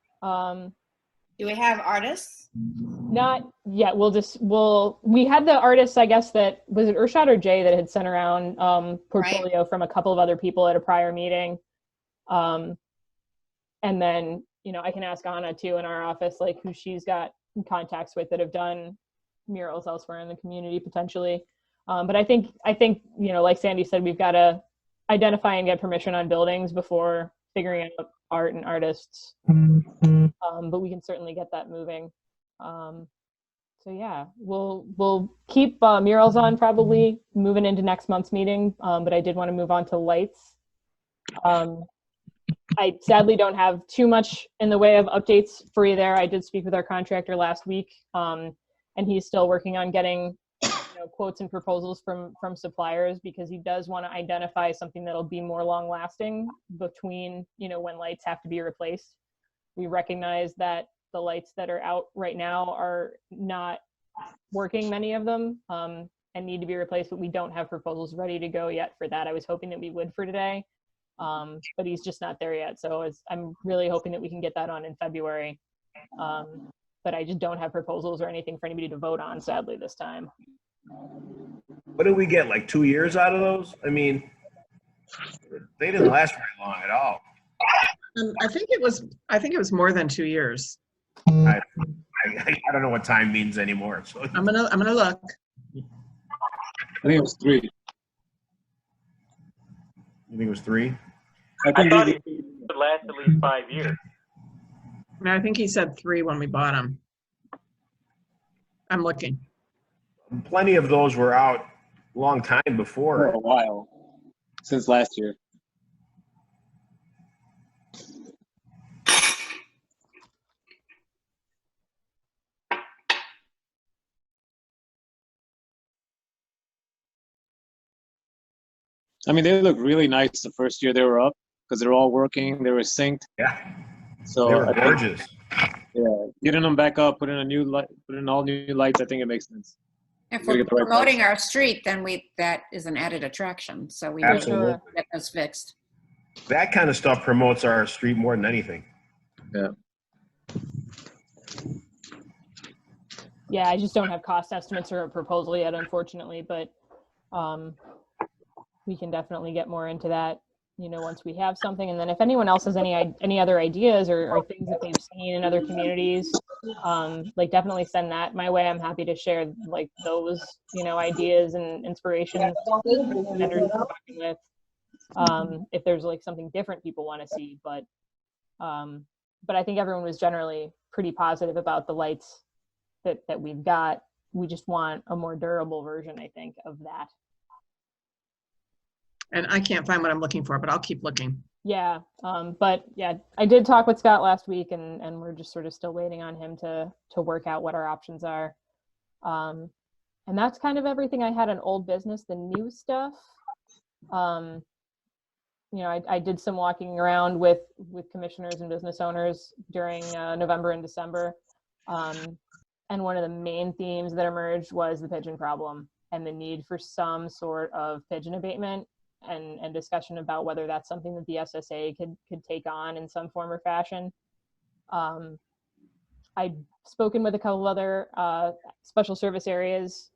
Do we have artists? Not yet. We had the artists, I guess, that was it Urshad or Jay that had sent around portfolio from a couple of other people at a prior meeting. And then, I can ask Anna too in our office, like, who she's got contacts with that have done murals elsewhere in the community potentially. But I think, like Sandy said, we've got to identify and get permission on buildings before figuring out art and artists. But we can certainly get that moving. So yeah, we'll keep murals on probably moving into next month's meeting. But I did want to move on to lights. I sadly don't have too much in the way of updates for you there. I did speak with our contractor last week, and he's still working on getting quotes and proposals from suppliers, because he does want to identify something that'll be more long lasting between when lights have to be replaced. We recognize that the lights that are out right now are not working, many of them, and need to be replaced, but we don't have proposals ready to go yet for that. I was hoping that we would for today, but he's just not there yet. So I'm really hoping that we can get that on in February. But I just don't have proposals or anything for anybody to vote on, sadly, this time. What did we get, like 2 years out of those? I mean, they didn't last very long at all. I think it was more than 2 years. I don't know what time means anymore. So I'm gonna look. I think it was 3. you think it was 3? I thought it would last at least 5 years. I think he said 3 when we bought them. I'm looking. Plenty of those were out a long time For before. a while, since last year. I mean, they look really nice the first year they were up because they're all working. They were synced. Yeah, So they were I think, gorgeous. yeah, getting them back up, putting a new light, putting all new lights. I think it makes sense. If You gotta we're get the right promoting price. our street, then that is an added attraction. So we need to Absolutely. get those fixed. That kind of stuff promotes our street more than anything. Yeah. Yeah, I just don't have cost estimates or a proposal yet, unfortunately, but we can definitely get more into that, once we have something. And then if anyone else has any other ideas or things that they've seen in other communities, like definitely send that my way. I'm happy to share like those, ideas and inspirations with the vendors we're talking with. If there's like something different people want to see, but I think everyone was generally pretty positive about the lights that we've got. We just want a more durable version, I think, of that. And I can't find what I'm looking for, but I'll keep looking. Yeah, but yeah, I did talk with Scott last week, and we're just sort of still waiting on him to work out what our options are. And that's kind of everything I had on old business. The new stuff, I did some walking around with commissioners and business owners during November and December. And one of the main themes that emerged was the pigeon problem and the need for some sort of pigeon abatement and discussion about whether that's something that the SSA could take on in some form or fashion. I've spoken with a couple other special service areas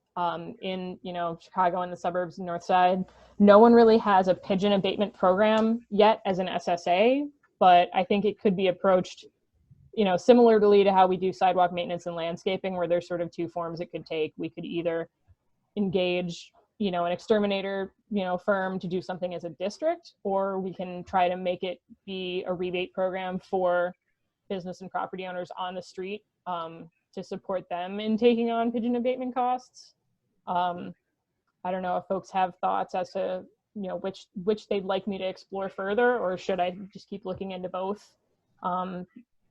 in Chicago and the suburbs, north side. No one really has a pigeon abatement program yet as an SSA, but I think it could be approached similarly to how we do sidewalk maintenance and landscaping, where there's sort of two forms it could take. We could either engage, an exterminator, firm to do something as a district, or we can try to make it be a rebate program for business and property owners on the street to support them in taking on pigeon abatement costs. I don't know if folks have thoughts as to, which they'd like me to explore further, or should I just keep looking into both?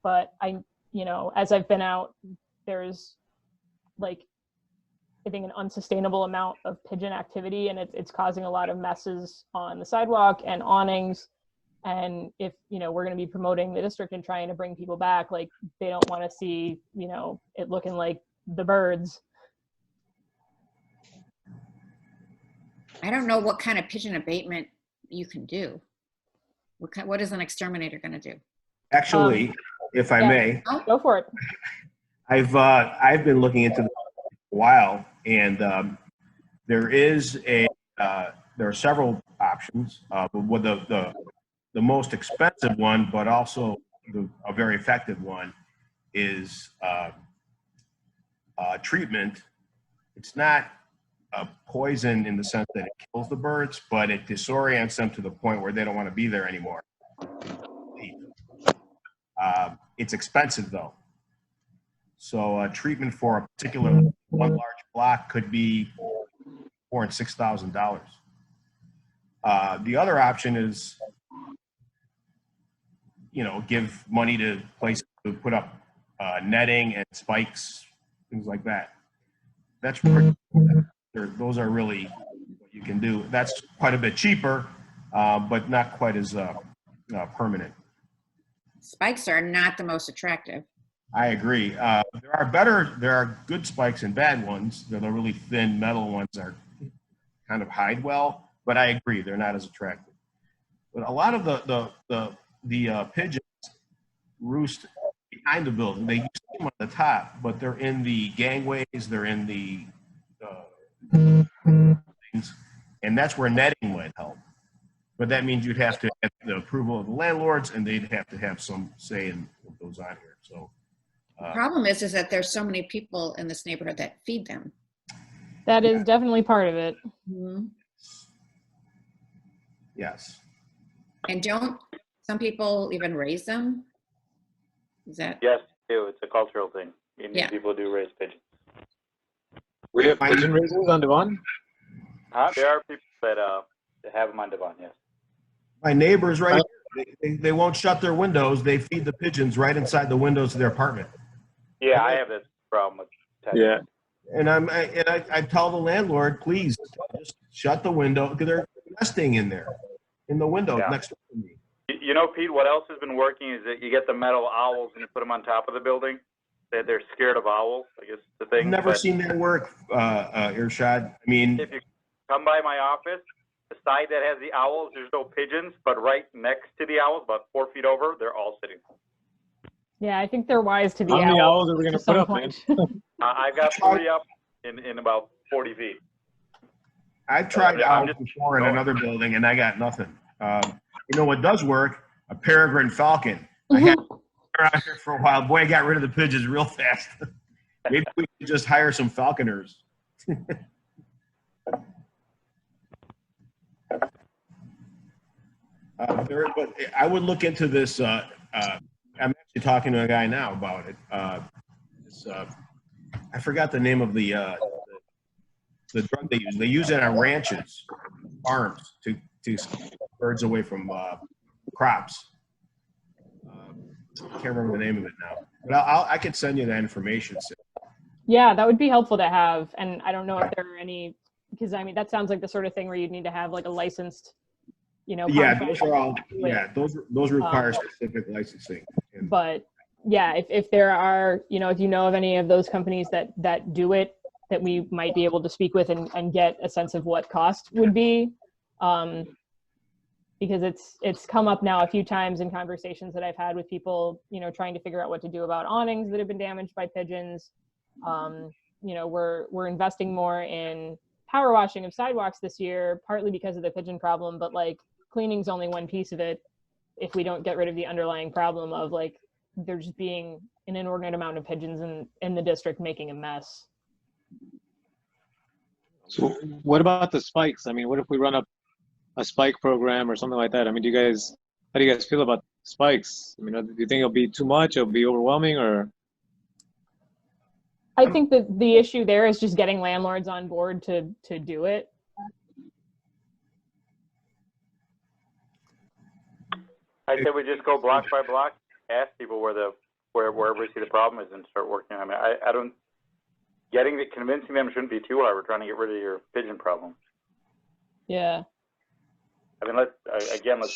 But as I've been out, there's I think an unsustainable amount of pigeon activity, and it's causing a lot of messes on the sidewalk and awnings. And if, we're going to be promoting the district and trying to bring people back, they don't want to see, it looking like the birds. I don't know what kind of pigeon abatement you can do. What is an exterminator going to do? Actually, if I may, Go for it. I've been looking into this for a while, and there are several options. But with the most expensive one, but also a very effective one, is treatment. It's not a poison in the sense that it kills the birds, but it disorients them to the point where they don't want to be there anymore. It's expensive though. So treatment for a particular one large block could be $4,000 and $6,000. The other option is, give money to places to put up netting and spikes, things like that. That's those are really what you can do. That's quite a bit cheaper, but not quite as permanent. Spikes are not the most attractive. I agree. There are good spikes and bad ones. They're the really thin metal ones that kind of hide well, but I agree, they're not as attractive. But a lot of the pigeons roost behind the building. They see them on the top, but they're in the gangways, they're in the things, and that's where netting would help. But that means you'd have to have the approval of the landlords, and they'd have to have some say in what goes on here. So the problem is that there's so many people in this neighborhood that feed them. That is definitely part of it. Mm-hmm. Yes. And don't some people even raise them? Is that? Yes, too. It's a cultural thing. Yeah. People do raise pigeons. We have pigeon raisers on Devon? There are people that have them on Devon, yes. My neighbors right here, they won't shut their windows. They feed the pigeons right inside the windows of their apartment. Yeah, I have this problem with Texas. Yeah. And I tell the landlord, please just shut the window, because nesting in there, in the window Yeah. next to me. You know, Pete, what else has been working is that you get the metal owls and you put them on top of the building. They're scared of owls, I guess the thing. I've never but seen that work, Irshad. I mean, if you come by my office, the side that has the owls, there's no pigeons, but right next to the owls, about 4 feet over, they're all sitting. Yeah, I think they're wise to the How many owls owls are we gonna at some put up, man? point. I've got 3 up in about 40 feet. I've tried I'm owls just before in going. another building, and I got nothing. You know what does work? A peregrine falcon. I had around here for a while. Boy, I got rid of the pigeons real fast. Maybe we could just hire some falconers. But I would look into this. I'm actually talking to a guy now about it. I forgot the name of the drug they use. They use it on ranches, farms, to keep birds away from crops. I can't remember the name of it now, but I could send you that information. Yeah, that would be helpful to have. And I don't know if there are any, because I mean, that sounds like the sort of thing where you'd need to have like a licensed, Yeah, contract those are all. to do it. Yeah, those require specific licensing. And But yeah, if there are, if you know of any of those companies that do it, that we might be able to speak with and get a sense of what cost would be. Because it's come up now a few times in conversations that I've had with people, trying to figure out what to do about awnings that have been damaged by pigeons. We're investing more in power washing of sidewalks this year, partly because of the pigeon problem, but like cleaning's only one piece of it. If we don't get rid of the underlying problem of like there just being an inordinate amount of pigeons in the district making a mess. So what about the spikes? I mean, what if we run up a spike program or something like that? I mean, how do you guys feel about spikes? I mean, do you think it'll be too much? It'll be overwhelming, or? I think that the issue there is just getting landlords on board to do it. I say we just go block by block, ask people wherever we see the problem is, and start working. I mean, I don't. Convincing them shouldn't be too hard. We're trying to get rid of your pigeon problem. Yeah. I mean, let's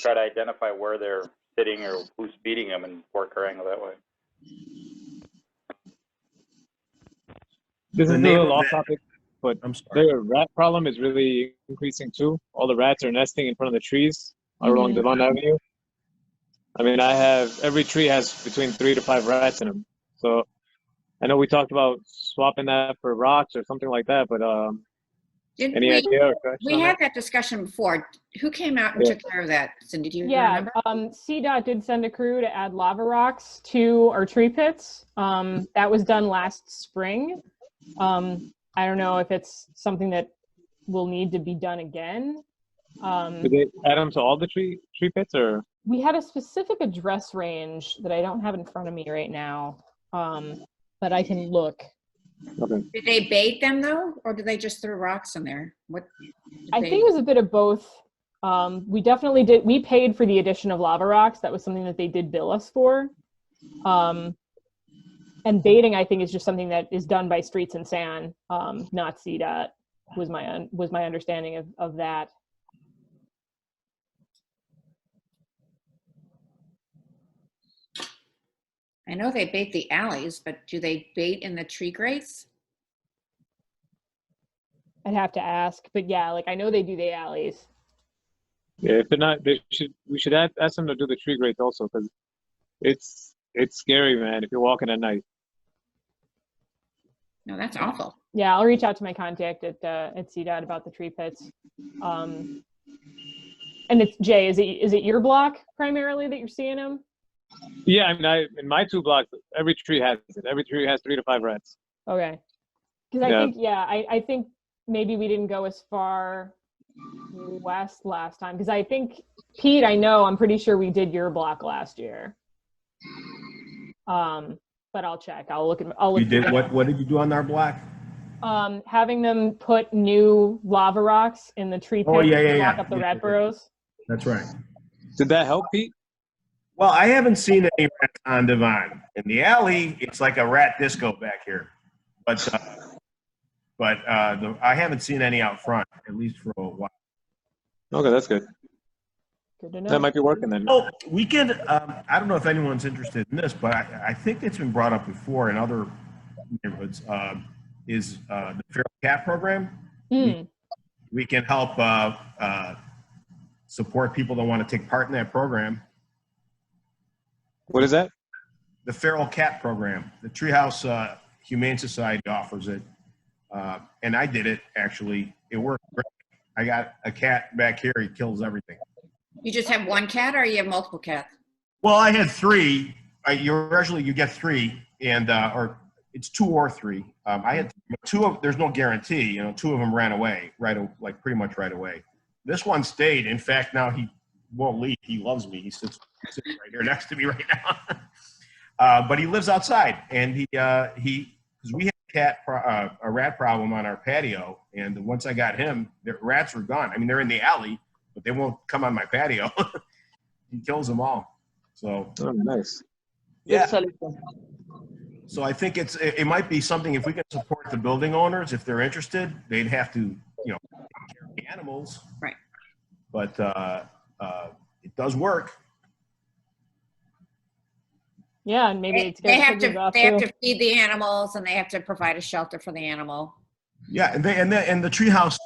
try to identify where they're sitting or who's feeding them and work our angle that way. This is a little off topic, but I'm sorry. the rat problem is really increasing too. All the rats are nesting in front of the trees along Devon Avenue. I mean, every tree has between 3 to 5 rats in them. So I know we talked about swapping that for rocks or something like that, but any idea or question We on had that? that discussion before. Who came out and took care of that? Cindy, do you remember? CDOT did send a crew to add lava rocks to our tree pits. That was done last spring. I don't know if it's something that will need to be done again. Did they add them to all the tree pits, or? We had a specific address range that I don't have in front of me right now, but I can look. Okay. Did they bait them though, or did they just throw rocks in there? I think it was a bit of both. We definitely did. We paid for the addition of lava rocks. That was something that they did bill us for. And baiting, I think, is just something that is done by Streets and Sand, not CDOT. Was my understanding of that. I know they bait the alleys, but do they bait in the tree grates? I'd have to ask, but yeah, like I know they do the alleys. Yeah, if they're not, we should ask them to do the tree grates also, because it's scary, man, if you're walking at night. No, that's awful. Yeah, I'll reach out to my contact at CDOT about the tree pits. And it's Jay. Is it your block primarily that you're seeing them? Yeah, I mean, in my 2 blocks, every tree has it. Every tree has 3 to 5 rats. Okay. Because I think maybe we didn't go as far west last time. Because I think Pete, I'm pretty sure we did your block last year. But I'll check. I'll look. You did what did you do on our block? Having them put new lava rocks in the tree pits to block up the rat burrows. That's right. Did that help, Pete? Well, I haven't seen any rats on Devon. In the alley, it's like a rat disco back here. But I haven't seen any out front, at least for a while. Okay, that's good. Good to know. That might be working then. Oh, we can, I don't know if anyone's interested in this, but I think it's been brought up before in other neighborhoods, is the Feral Cat program. Mm. We can help support people that want to take part in that program. What is that? The Feral Cat program. The Treehouse Humane Society offers it. And I did it, actually. It worked great. I got a cat back here. He kills everything. You just have one cat or you have multiple cats? Well, I had three. You get three, and or it's two or three. I had two of. There's no guarantee. You know, two of them ran away like pretty much right away. This one stayed. In fact, now he won't leave. He loves me. He sits right here next to me right now. But he lives outside, and because we had a rat problem on our patio, and once I got him, the rats were gone. I mean, they're in the alley, but they won't come on my patio. He kills them all. So nice. Yeah. So I think it might be something, if we can support the building owners, if they're interested, they'd have to, take care of the animals. Right. But it does work. Yeah, and maybe it's They have to feed the animals, and they have to provide a shelter for the animal. Yeah, and the Treehouse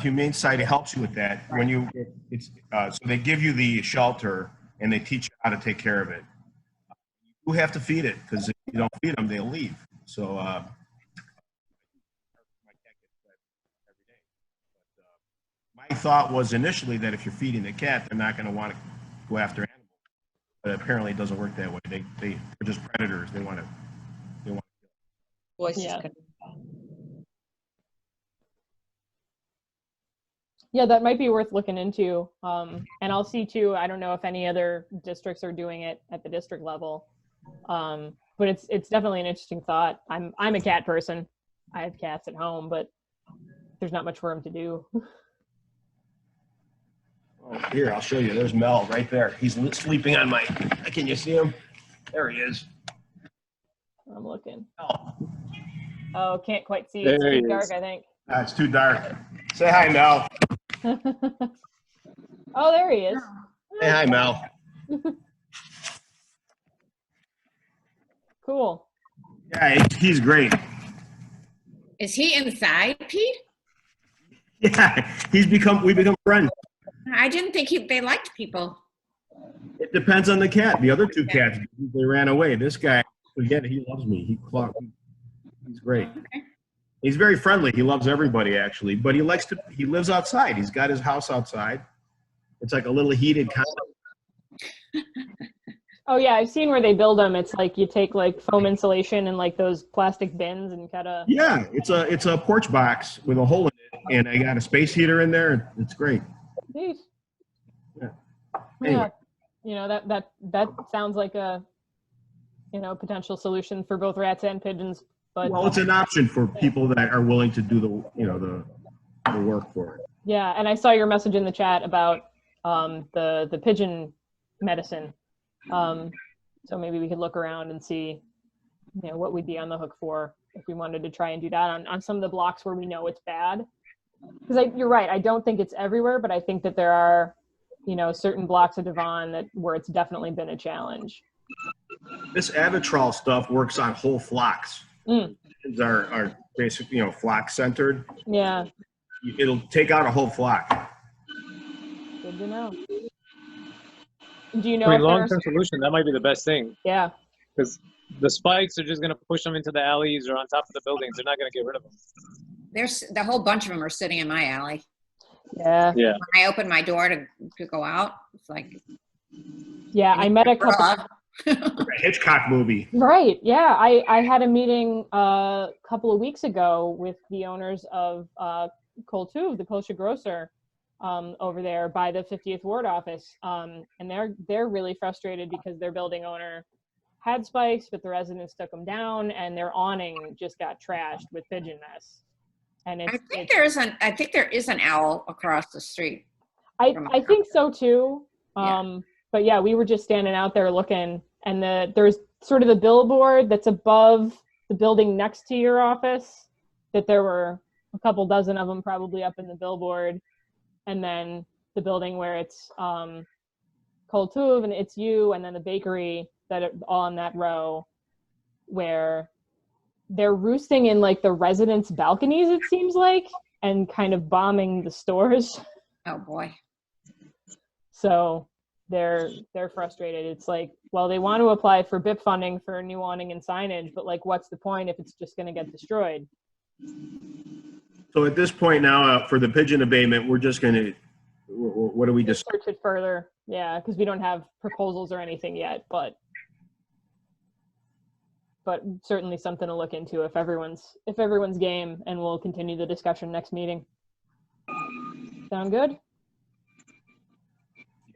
Humane Society helps you with that. When so they give you the shelter and they teach you how to take care of it. You have to feed it, because if you don't feed them, they'll leave. So my cat gets fed every day. But, my thought was initially that if you're feeding the cat, they're not going to want to go after animals. But apparently, it doesn't work that way. They're just predators. They want to kill. Voice is Yeah. cut. Yeah, that might be worth looking into. And I'll see too, I don't know if any other districts are doing it at the district level. But it's definitely an interesting thought. I'm a cat person. I have cats at home, but there's not much for them to do. Oh, here, I'll show you. There's Mel right there. He's sleeping on my. Can you see him? There he is. I'm looking. Mel. Oh, can't quite see. It's There he too dark, is. I think. It's too dark. Say hi, Mel. Oh, there he is. Say hi, Mel. Cool. Yeah, he's great. Is he inside, Pete? Yeah, we've become friends. I didn't think they liked people. It depends on the cat. The other two cats, they ran away. This guy, forget it, he loves me. He's great. Okay. He's very friendly. He loves everybody, actually. But he lives outside. He's got his house outside. It's like a little heated condo. Oh yeah, I've seen where they build them. It's like you take like foam insulation and like those plastic bins and kind of. Yeah, it's a porch box with a hole in it, and I got a space heater in there. It's great. Neat. Yeah. Yeah. Anyway. That sounds like a potential solution for both rats and pigeons. But Well, it's an option for people that are willing to do the work for it. yeah, and I saw your message in the chat about the pigeon medicine. So maybe we could look around and see, what we'd be on the hook for if we wanted to try and do that on some of the blocks where we know it's bad. Because you're right, I don't think it's everywhere, but I think that there are, certain blocks of Devon where it's definitely been a challenge. This Avitrol stuff works on whole flocks. Mm. Pigeons are basically, flock centered. Yeah, It'll take out a whole flock. good to know. Do you know? I mean, if there are- long-term solution, that might be the best thing. Yeah. Because the spikes are just going to push them into the alleys or on top of the buildings. They're not going to get rid of them. There's the whole bunch of them are sitting in my alley. Yeah. Yeah. When I open my door to go out, it's like. Yeah, I met a couple. A Hitchcock movie. Right. Yeah. I had a meeting a couple of weeks ago with the owners of Coltuve, the kosher grocer, over there by the 50th Ward office. And they're really frustrated because their building owner had spikes, but the residents took them down, and their awning just got trashed with pigeon mess. And I think there is an owl across the street. I think so too. Yeah. But yeah, we were just standing out there looking, and there's sort of the billboard that's above the building next to your office, that there were a couple dozen of them probably up in the billboard. And then the building where it's Kol Tuv and It's You, and then the bakery that are all on that row, where they're roosting in like the residents' balconies, it seems like, and kind of bombing the stores. Oh boy. So they're frustrated. It's like, well, they want to apply for BIP funding for new awning and signage, but like, what's the point if it's just going to get destroyed? So at this point now, for the pigeon abatement, we're just going to, what do we just? Search it further. Yeah, because we don't have proposals or anything yet, but certainly something to look into if everyone's game, and we'll continue the discussion next meeting. Sound good?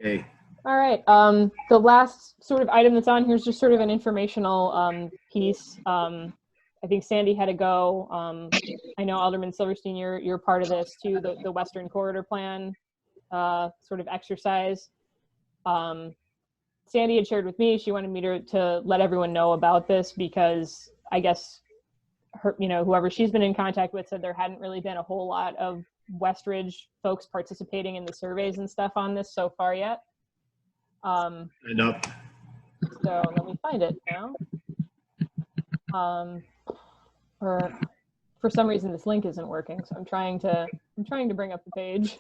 Yay. All right. The last sort of item that's on here is just sort of an informational piece. I think Sandy had to go. I know Alderman Silverstein, you're part of this too, the Western Corridor Plan sort of exercise. Sandy had shared with me, she wanted me to let everyone know about this because I guess her, whoever she's been in contact with said there hadn't really been a whole lot of Westridge folks participating in the surveys and stuff on this so far yet. Nope. So let me find it now. Or for some reason this link isn't working, so I'm trying to bring up the page.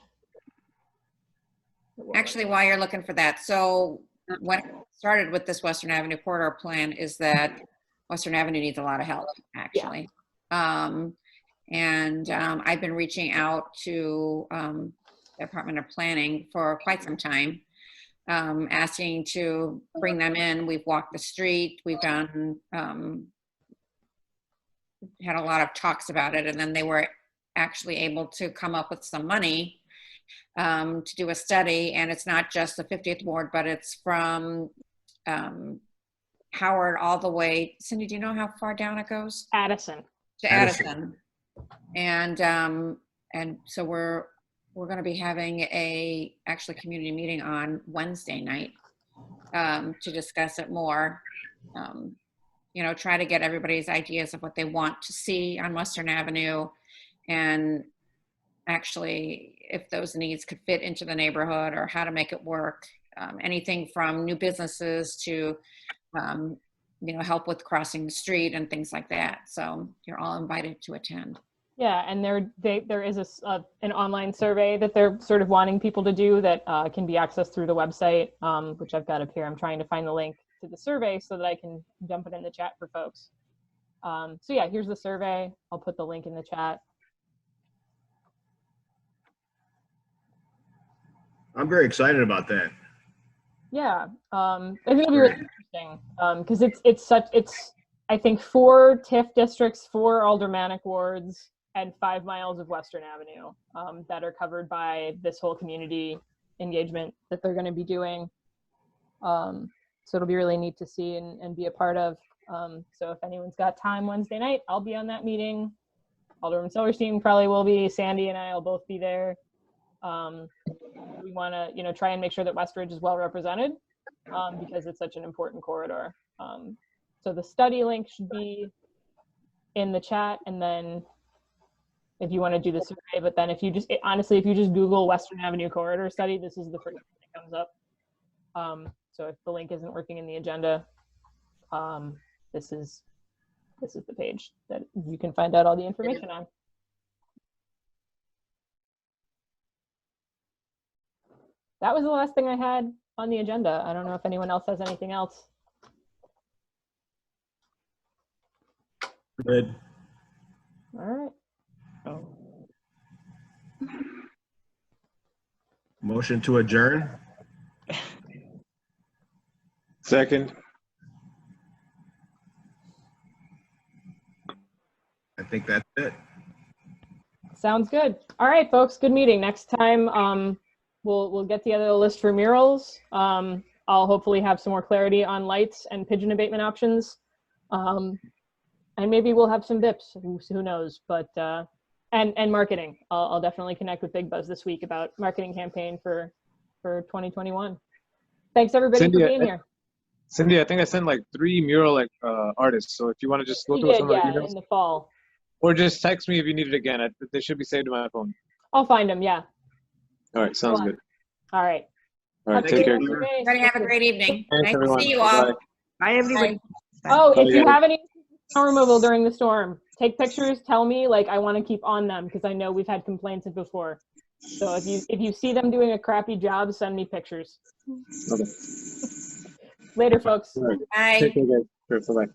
Actually, while you're looking for that, so what started with this Western Avenue corridor plan is that Western Avenue needs a lot of help, actually. Yeah. I've been reaching out to the Department of Planning for quite some time, asking to bring them in. We've walked the street, we've done, had a lot of talks about it, and then they were actually able to come up with some money to do a study, and it's not just the 50th ward, but it's from Howard all the way. Cindy, do you know how far down it goes? Addison. To Addison. And so we're going to be having a actually community meeting on Wednesday night to discuss it more. Try to get everybody's ideas of what they want to see on Western Avenue, and actually if those needs could fit into the neighborhood or how to make it work. Anything from new businesses to, help with crossing the street and things like that. So you're all invited to attend. Yeah, and there is an online survey that they're sort of wanting people to do that can be accessed through the website, which I've got up here. I'm trying to find the link to the survey so that I can dump it in the chat for folks. So yeah, here's the survey. I'll put the link in the chat. I'm very excited about that. Yeah, I think it'll be really interesting because it's I think 4 TIF districts, 4 aldermanic wards, and 5 miles of Western Avenue that are covered by this whole community engagement that they're going to be doing. So it'll be really neat to see and be a part of. So if anyone's got time Wednesday night, I'll be on that meeting. Alderman Silverstein probably will be. Sandy and I will both be there. We want to, try and make sure that Westridge is well represented because it's such an important corridor. So the study link should be in the chat, and then if you want to do the survey, but then if you just Google Western Avenue corridor study, this is the first thing that comes up. So if the link isn't working in the agenda, this is the page that you can find out all the information on. That was the last thing I had on the agenda. I don't know if anyone else has anything else. Good. All right. Motion to adjourn. Second. I think that's it. Sounds good. All right, folks. Good meeting. Next time, we'll get together a list for murals. I'll hopefully have some more clarity on lights and pigeon abatement options. And maybe we'll have some VIPs, who knows, but, and marketing. I'll definitely connect with Big Buzz this week about marketing campaign for 2021. Thanks everybody Cindy, for being here. Cindy, I think I sent like 3 mural artists. So if you want to just go You through did, some of yeah, the emails, in the fall. or just text me if you need it again. They should be saved to my phone. I'll find them, yeah. All right, sounds good. All right. All right, Have a take great care. rest of your day. Everybody have a great evening. Thanks, Nice to everyone. see you all. Bye-bye. Bye, everybody. Oh, Bye, if you guys. have any snow removal during the storm, take pictures, tell me, like, I want to keep on them because I know we've had complaints of before. So if you see them doing a crappy job, send me pictures. Okay. Later, folks. All right. Bye. Take care, guys. Sure, bye-bye.